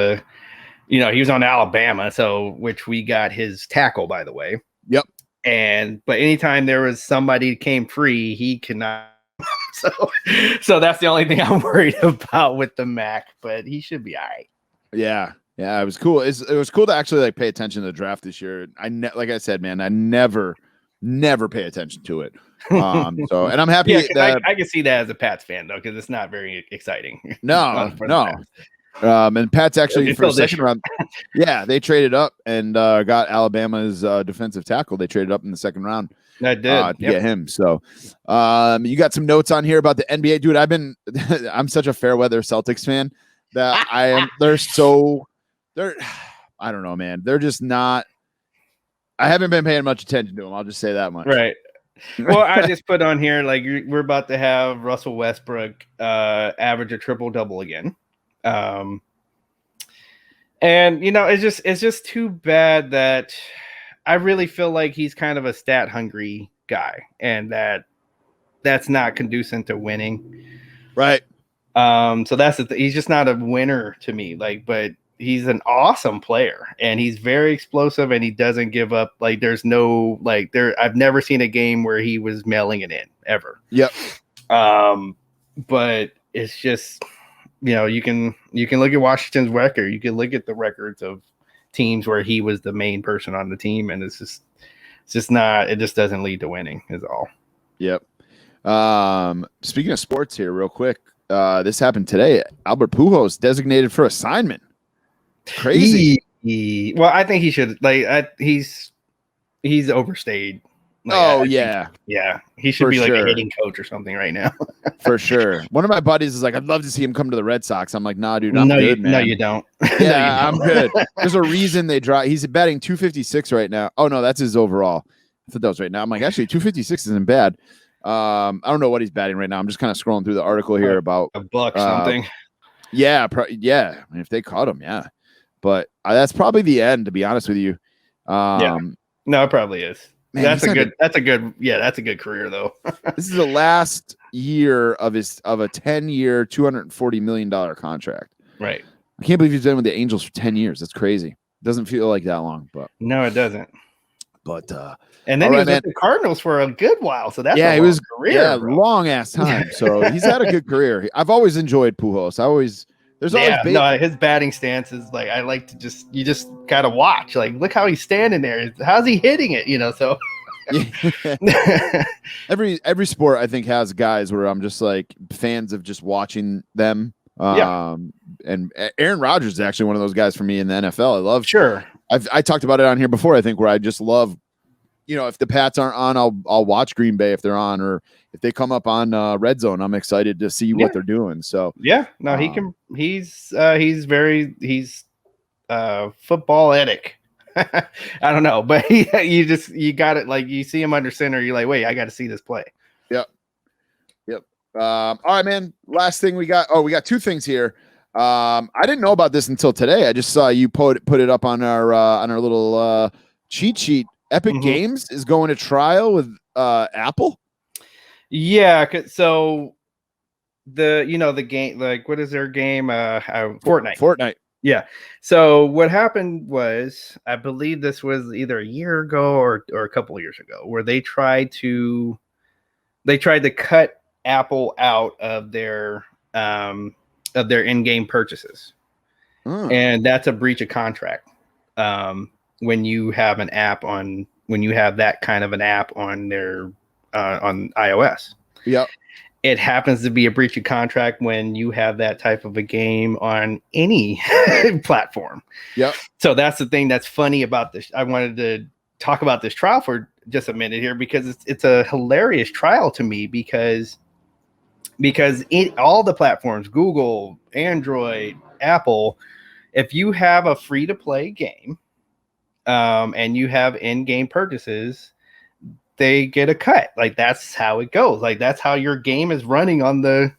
he was on Alabama, so which we got his tackle, by the way. Yep. But anytime there was somebody came free, he cannot. So that's the only thing I'm worried about with the Mac, but he should be all right. Yeah, it was cool. It was cool to actually like pay attention to the draft this year. Like I said, man, I never pay attention to it. So, and I'm happy that I can see that as a Pats fan though, because it's not very exciting. No. And Pats actually for the second round, yeah, they traded up and got Alabama's defensive tackle. They traded up in the second round. I did to get him. So, you got some notes on here about the NBA, dude. I'm such a fair weather Celtics fan that I am. I don't know, man. They're just not. I haven't been paying much attention to them. I'll just say that much. Right. Well, I just put on here like we're about to have Russell Westbrook average a triple-double again. And you know, it's just too bad that I really feel like he's kind of a stat hungry guy, and that's not conducive to winning. Right. So that's he's just not a winner to me. Like, but he's an awesome player, and he's very explosive, and he doesn't give up. Like, there's no I've never seen a game where he was mailing it in ever. Yep. But it's just, you know, you can look at Washington's record. You can look at the records of teams where he was the main person on the team, and it's just not. It just doesn't lead to winning. Is all. Yep. Speaking of sports here, real quick, this happened today. Albert Pujols designated for assignment. Crazy. Well, I think he should he's overstayed. Yeah. He should be like a hitting coach or something right now. For sure. One of my buddies is like, I'd love to see him come to the Red Sox. I'm like, nah, dude, I'm good, man. No, you don't. Yeah, I'm good. There's a reason they draw. He's batting 256 right now. Oh no, that's his overall. I thought that was right now. I'm like, actually, 256 isn't bad. I don't know what he's batting right now. I'm just kind of scrolling through the article here about a buck something. Yeah. I mean, if they caught him, yeah. But that's probably the end, to be honest with you. Yeah. No, it probably is. Man, that's a good career though. This is the last year of a 10-year, $240 million contract. Right. I can't believe he's been with the Angels for 10 years. That's crazy. Doesn't feel like that long, but no, it doesn't. But and then he was with the Cardinals for a good while, so that's he was career, long ass time. So he's had a good career. I've always enjoyed Pujols. There's always no, his batting stance is like I like to you just gotta watch. Like, look how he's standing there. How's he hitting it? So every sport I think has guys where I'm just like fans of just watching them. And Aaron Rodgers is actually one of those guys for me in the NFL. I love. Sure. I talked about it on here before, I think, where I just love, if the Pats aren't on, I'll watch Green Bay if they're on, or if they come up on Red Zone, I'm excited to see what they're doing. So he's footballetic. I don't know, but you got it. Like, you see him under center, you're like, wait, I got to see this play. Yep. All right, man. Last thing we got. Oh, we got two things here. I didn't know about this until today. I just saw you put it up on our little cheat sheet. Epic Games is going to trial with Apple. Yeah. So the game, like, what is their game? Fortnite. Yeah. So what happened was, I believe this was either a year ago or a couple of years ago, where they tried to cut Apple out of their in-game purchases. And that's a breach of contract. When you have that kind of an app on their on iOS. Yep. It happens to be a breach of contract when you have that type of a game on any platform. Yep. So that's the thing that's funny about this. I wanted to talk about this trial for just a minute here, because it's a hilarious trial to me, because all the platforms, Google, Android, Apple, if you have a free-to-play game and you have in-game purchases, they get a cut. Like, that's how it goes. Like, that's how your game is running on the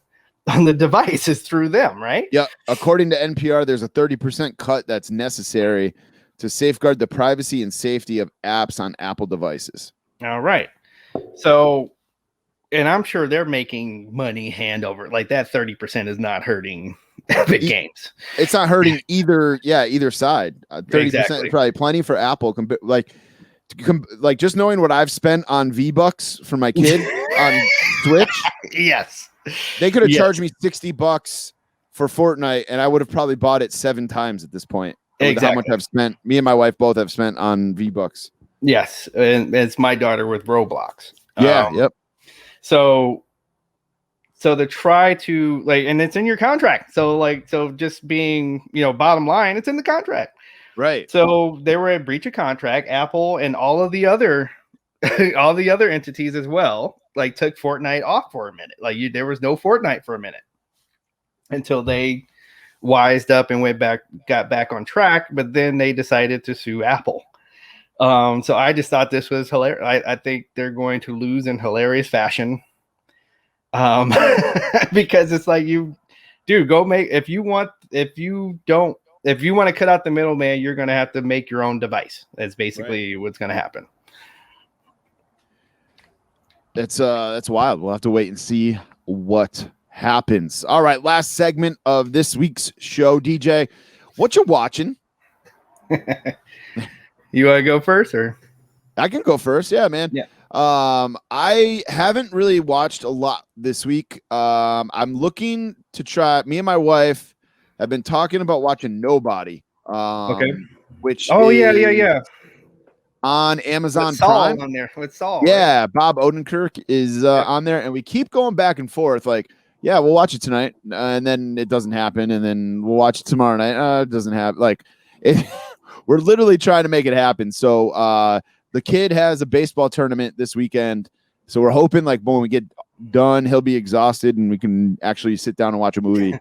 device, is through them, right? Yeah. According to NPR, there's a 30% cut that's necessary to safeguard the privacy and safety of apps on Apple devices. All right. So, and I'm sure they're making money hand over. Like, that 30% is not hurting Epic Games. It's not hurting either side. 30% is probably plenty for Apple. Like, just knowing what I've spent on V-Bucks for my kid on Switch. Yes. They could have charged me $60 for Fortnite, and I would have probably bought it 7 times at this point. Exactly. How much I've spent. Me and my wife both have spent on V-Bucks. Yes. And it's my daughter with Roblox. Yeah. Yep. So to try to, like, and it's in your contract. So just being, bottom line, it's in the contract. Right. So they were at breach of contract. Apple and all of the other entities as well, like, took Fortnite off for a minute. Like, there was no Fortnite for a minute until they wised up and got back on track. But then they decided to sue Apple. So I just thought this was hilarious. I think they're going to lose in hilarious fashion. Because it's like, if you want to cut out the middleman, you're going to have to make your own device. That's basically what's going to happen. That's wild. We'll have to wait and see what happens. All right. Last segment of this week's show. DJ, what you watching? You want to go first, or? I can go first. Yeah, man. Yeah. I haven't really watched a lot this week. I'm looking to try. Me and my wife have been talking about watching Nobody. Which yeah. On Amazon with Saul Prime. On there with Saul. Yeah, right? Bob Odenkirk is on there, and we keep going back and forth. Like, yeah, we'll watch it tonight, and then it doesn't happen, and then we'll watch it tomorrow night. It doesn't happen. Like, we're literally trying to make it happen. So the kid has a baseball tournament this weekend, so we're hoping, like, when we get done, he'll be exhausted, and we can actually sit down and watch a movie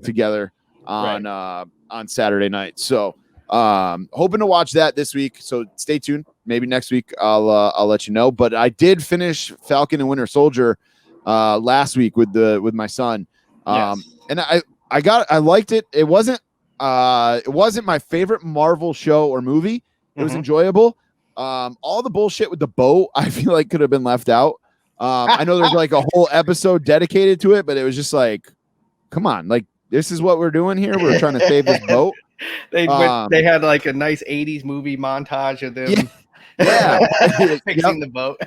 together on Saturday night. So hoping to watch that this week. So stay tuned. Maybe next week I'll let you know. But I did finish Falcon and Winter Soldier last week with my son. And I liked it. It wasn't my favorite Marvel show or movie. It was enjoyable. All the bullshit with the boat, I feel like, could have been left out. I know there's like a whole episode dedicated to it, but it was just like, come on, like, this is what we're doing here. We're trying to save this boat. They had like a nice 80s movie montage of them yeah. fixing the boat.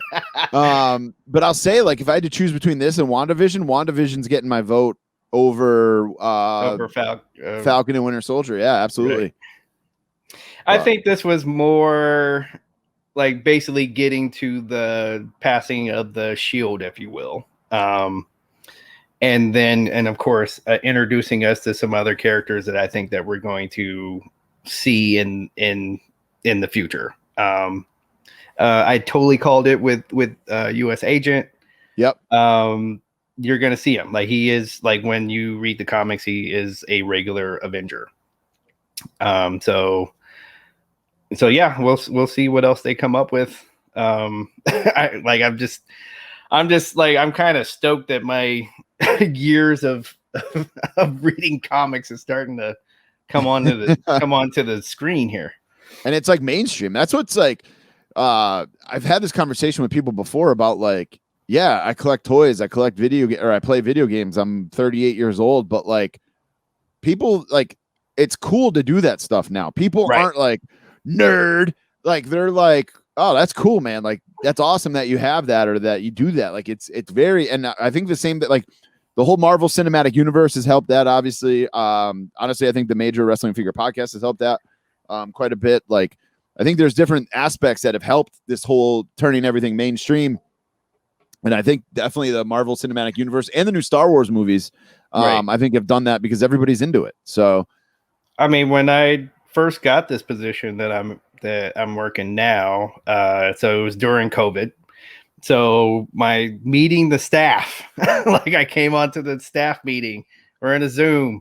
But I'll say, like, if I had to choose between this and WandaVision's getting my vote over Falcon and Winter Soldier. Yeah, absolutely. Right. I think this was more like basically getting to the passing of the shield, if you will. And of course, introducing us to some other characters that I think that we're going to see in the future. I totally called it with U.S. Agent. Yep. You're going to see him. Like, he is, like, when you read the comics, he is a regular Avenger. So yeah, we'll see what else they come up with. I'm just like, I'm kind of stoked that my years of reading comics is starting to come onto the screen here. And it's like mainstream. That's what's like. I've had this conversation with people before about, like, yeah, I collect toys, I collect I play video games. I'm 38 years old, but like, people, like, it's cool to do that stuff now. People aren't like, nerd, like, they're like, oh, that's cool, man, like, that's awesome that you have that or that you do that. Like, it's very, and I think the same, that like the whole Marvel Cinematic Universe has helped that, obviously. Honestly, I think the Major Wrestling Figure Podcast has helped that quite a bit. Like, I think there's different aspects that have helped this whole turning everything mainstream, and I think definitely the Marvel Cinematic Universe and the new Star Wars movies I think have done that because everybody's into it. So I mean, when I first got this position that I'm working now, so it was during COVID. So my meeting the staff, like, I came onto the staff meeting. We're in a Zoom.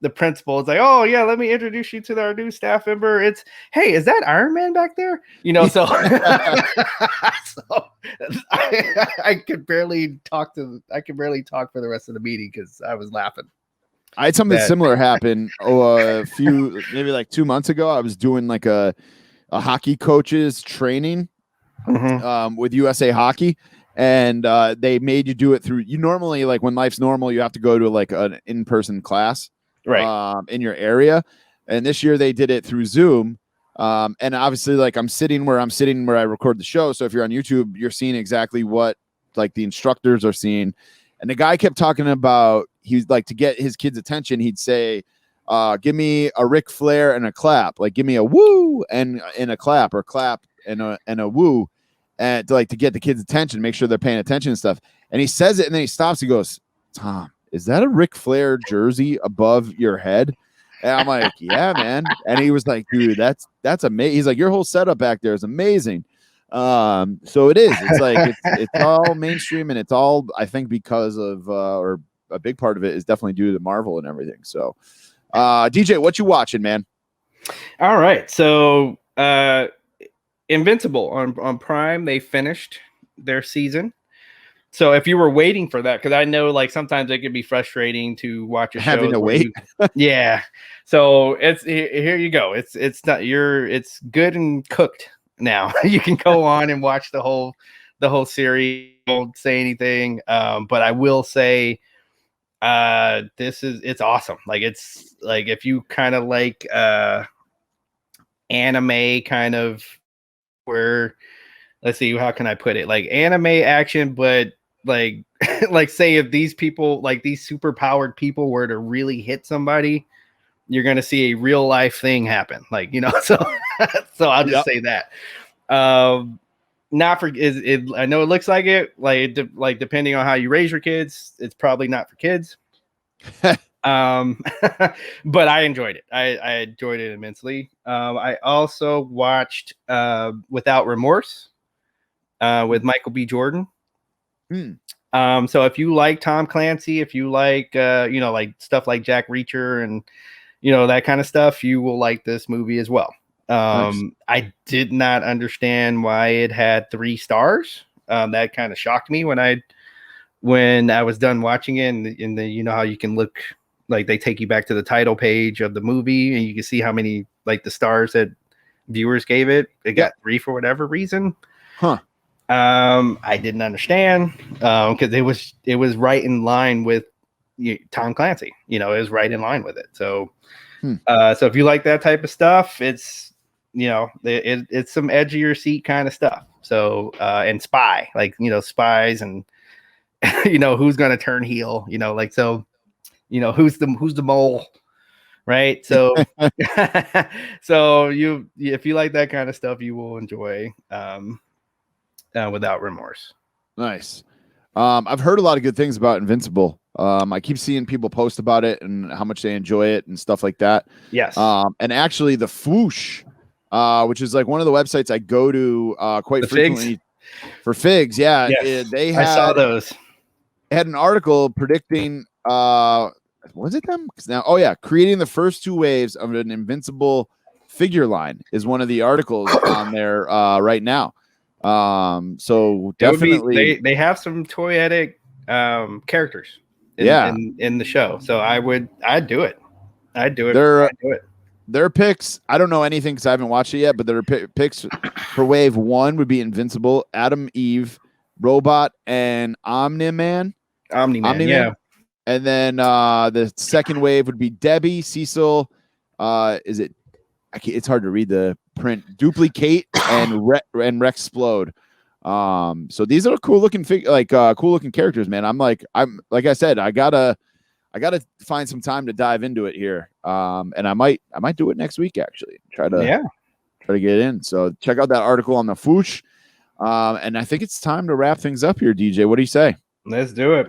The principal is like, "Oh yeah, let me introduce you to our new staff member. Hey, is that Iron Man back there?" You know, so, so I could barely talk for the rest of the meeting because I was laughing. I had something similar happen maybe like 2 months ago. I was doing like a hockey coaches training with USA Hockey, and they made you do it through. You normally, like, when life's normal, you have to go to like an in-person class, in your area. And this year they did it through Zoom. And obviously, like, I'm sitting where I record the show. So if you're on YouTube, you're seeing exactly what, like, the instructors are seeing. And the guy kept talking about, he's like, to get his kids' attention, he'd say, give me a Ric Flair and a clap. Like, give me a woo and a clap, or clap and a woo, and to get the kids' attention, make sure they're paying attention and stuff. And he says it, and then he stops. He goes, "Tom, is that a Ric Flair jersey above your head?" And I'm like, "Yeah, man." And he was like, "Dude, that's amazing." He's like, "Your whole setup back there is amazing." So it is. It's like it's all mainstream, and it's all, I think, because of or a big part of it is definitely due to Marvel and everything. So, DJ, what you watching, man? All right, so Invincible on Prime, they finished their season. So if you were waiting for that, because I know, like, sometimes it can be frustrating to watch a show having to wait. Yeah. So here you go. It's good and cooked now. You can go on and watch the whole series. Don't say anything. But I will say, it's awesome. Like, it's like, if you kind of like anime, kind of, where, let's see, how can I put it, like anime action, but like like, say, if these people, like these super powered people, were to really hit somebody, you're gonna see a real life thing happen, like, you know. So I'll just say that. Not for it. I know it looks like it, like depending on how you raise your kids, it's probably not for kids. But I enjoyed it. I enjoyed it immensely. I also watched Without Remorse with Michael B. Jordan. So if you like Tom Clancy, if you like like stuff like Jack Reacher and that kind of stuff, you will like this movie as well. Nice. I did not understand why it had 3 stars. That kind of shocked me when I was done watching it, and how you can look, like, they take you back to the title page of the movie and you can see how many, like, the stars that viewers gave it. It got 3 for whatever reason. I didn't understand, because it was right in line with Tom Clancy. It was right in line with it. So So if you like that type of stuff, it's it's some edge of your seat kind of stuff. So and spy, like spies and who's gonna turn heel, who's the mole, right? So so if you like that kind of stuff, you will enjoy Without Remorse. Nice. I've heard a lot of good things about Invincible. I keep seeing people post about it and how much they enjoy it and stuff like that. Yes. And actually the Foosh, which is like one of the websites I go to quite frequently for figs. Yeah. Yes. I saw those. Had an article predicting, was it them? Now, creating the first two waves of an Invincible figure line is one of the articles on there right now. So definitely they have some toyetic characters in the show. So I'd do it. I'd do it. Their picks, I don't know anything because I haven't watched it yet, but their picks for wave 1 would be Invincible, Adam Eve, Robot, and Omni-Man. Yeah. And then the second wave would be Debbie, Cecil, it's hard to read the print, Duplicate, and Rexplode. So these are cool looking cool looking characters, man. I'm like I said, I gotta find some time to dive into it here. And I might do it next week, actually. Try to get in. So check out that article on the Foosh. And I think it's time to wrap things up here, DJ. What do you say? Let's do it.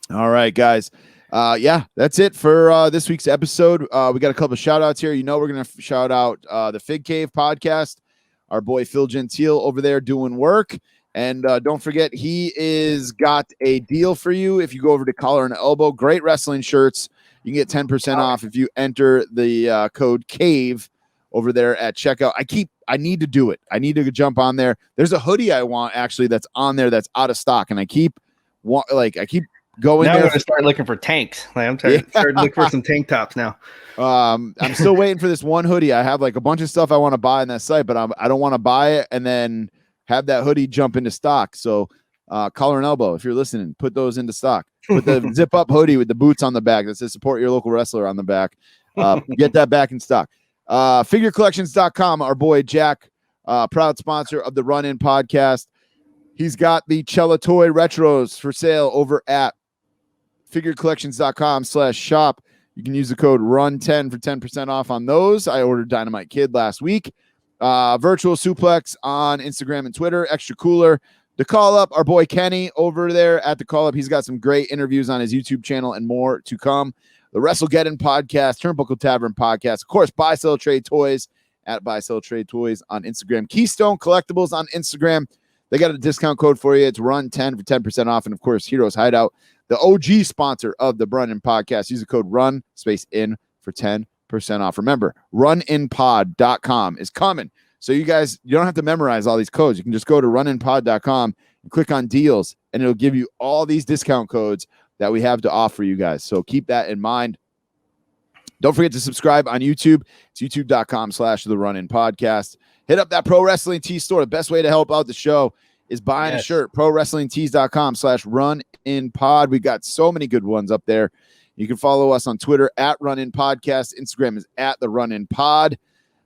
All right, guys. That's it for this week's episode. We got a couple of shout outs here. We're going to shout out the Fig Cave podcast, our boy Phil Gentile over there doing work. And don't forget, he is got a deal for you. If you go over to Collar and Elbow, great wrestling shirts. You can get 10% off if you enter the code CAVE over there at checkout. I need to do it. I need to jump on there. There's a hoodie I want actually that's on there that's out of stock, and I keep going now there. I'm gonna start looking for tanks. I'm starting to look for some tank tops now. I'm still waiting for this one hoodie. I have like a bunch of stuff I want to buy on that site, but I don't want to buy it and then have that hoodie jump into stock. So Collar and Elbow, if you're listening, put those into stock. Put the zip up hoodie with the boots on the back that says support your local wrestler on the back. Get that back in stock. Figurecollections.com, our boy Jack, proud sponsor of the Run In podcast. He's got the Cella Toy Retros for sale over at figurecollections.com/shop. You can use the code RUN10 for 10% off on those. I ordered Dynamite Kid last week. Virtual Suplex on Instagram and Twitter. Extra Cooler. The Call Up, our boy Kenny over there at the Call Up. He's got some great interviews on his YouTube channel and more to come. The WrestleGeddon podcast, Turnbuckle Tavern podcast. Of course, Buy Sell Trade Toys at Buy Sell Trade Toys on Instagram. Keystone Collectibles on Instagram. They got a discount code for you. It's RUN10 for 10% off. And of course, Heroes Hideout, the OG sponsor of the Run In podcast. Use the code RUN_IN for 10% off. Remember, runinpod.com is coming. So you don't have to memorize all these codes. You can just go to runinpod.com and click on deals, and it'll give you all these discount codes that we have to offer you guys. So keep that in mind. Don't forget to subscribe on YouTube. It's youtube.com/the Run In podcast. Hit up that Pro Wrestling Tees store. The best way to help out the show is buying a shirt. ProWrestlingTees.com/RunInPod. We got so many good ones up there. You can follow us on Twitter at Run In Podcast. Instagram is at the Run In Pod.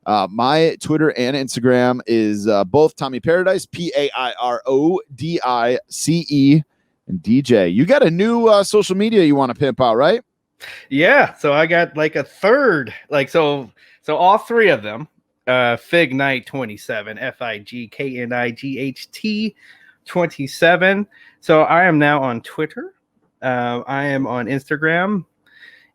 My Twitter and Instagram is both Tommy Paradise, PAIRODICE, and DJ. You got a new social media you want to pimp out, right? Yeah. So I got like a third, so all three of them. Fig Night 27, FIGKNIGHT 27. So I am now on Twitter. I am on Instagram,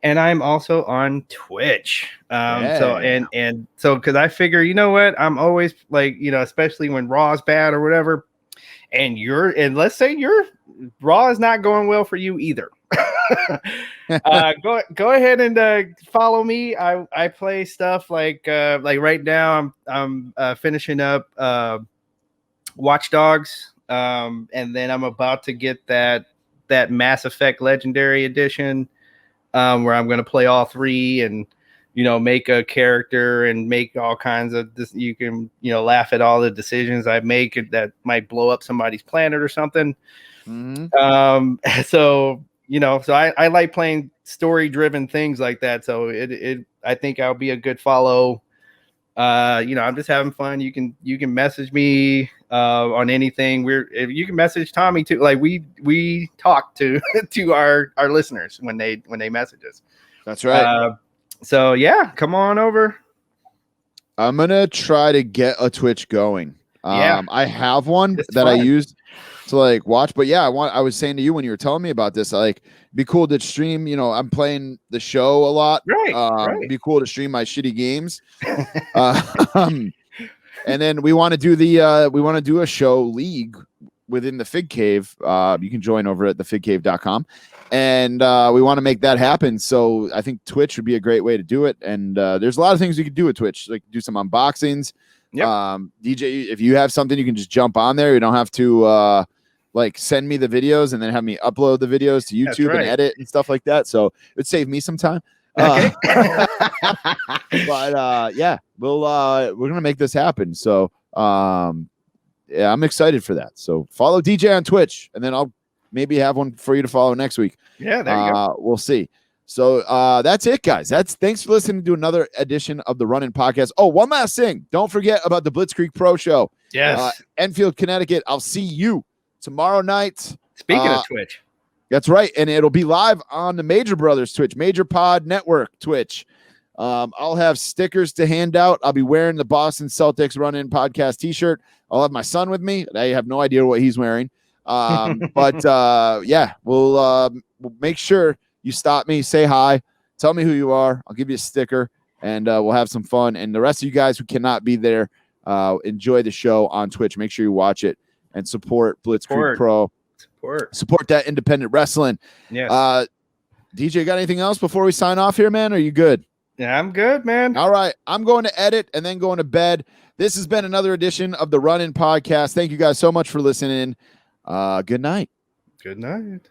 and I'm also on Twitch. So because I figure, you know what, I'm always especially when Raw's bad or whatever, and let's say your Raw is not going well for you either. Go ahead and follow me. I play stuff like right now I'm finishing up Watch Dogs, and then I'm about to get that Mass Effect Legendary Edition, where I'm going to play all three and make a character and make all kinds of this. You can laugh at all the decisions I make that might blow up somebody's planet or something. Mm-hmm. So I like playing story-driven things like that. So it I think I'll be a good follow. I'm just having fun. You can message me on anything. You can message Tommy too. Like we talk to to our listeners when they message us. That's right. So yeah, come on over. I'm gonna try to get a Twitch going. I have one that I use to like watch, but yeah, I was saying to you when you were telling me about this, like, it'd be cool to stream. I'm playing the show a lot. Right. It'd be cool to stream my shitty games. And then we want to do a show league within the Fig Cave. You can join over at thefigcave.com. And we want to make that happen. So I think Twitch would be a great way to do it. And there's a lot of things you could do with Twitch, like do some unboxings. Yep. DJ, if you have something, you can just jump on there. You don't have to like send me the videos and then have me upload the videos to YouTube and edit and stuff like that. So it would save me some time. Okay. But yeah, we're gonna make this happen. So yeah, I'm excited for that. So follow DJ on Twitch, and then I'll maybe have one for you to follow next week. Yeah, there you go. We'll see. So that's it, guys. Thanks for listening to another edition of the Running Podcast. Oh, one last thing. Don't forget about the Blitzkrieg Pro Show. Yes. Enfield, Connecticut. I'll see you tomorrow night. Speaking of Twitch. That's right. And it'll be live on the Major Brothers Twitch, Major Pod Network Twitch. I'll have stickers to hand out. I'll be wearing the Boston Celtics Run-In Podcast t-shirt. I'll have my son with me. I have no idea what he's wearing. But yeah, we'll make sure you stop me, say hi, tell me who you are. I'll give you a sticker, and we'll have some fun. And the rest of you guys who cannot be there, enjoy the show on Twitch. Make sure you watch it and support Blitzkrieg Pro. Support that independent wrestling. Yes. DJ, got anything else before we sign off here, man? Are you good? Yeah, I'm good, man. All right. I'm going to edit and then going to bed. This has been another edition of the Run-In Podcast. Thank you guys so much for listening. Good night. Good night.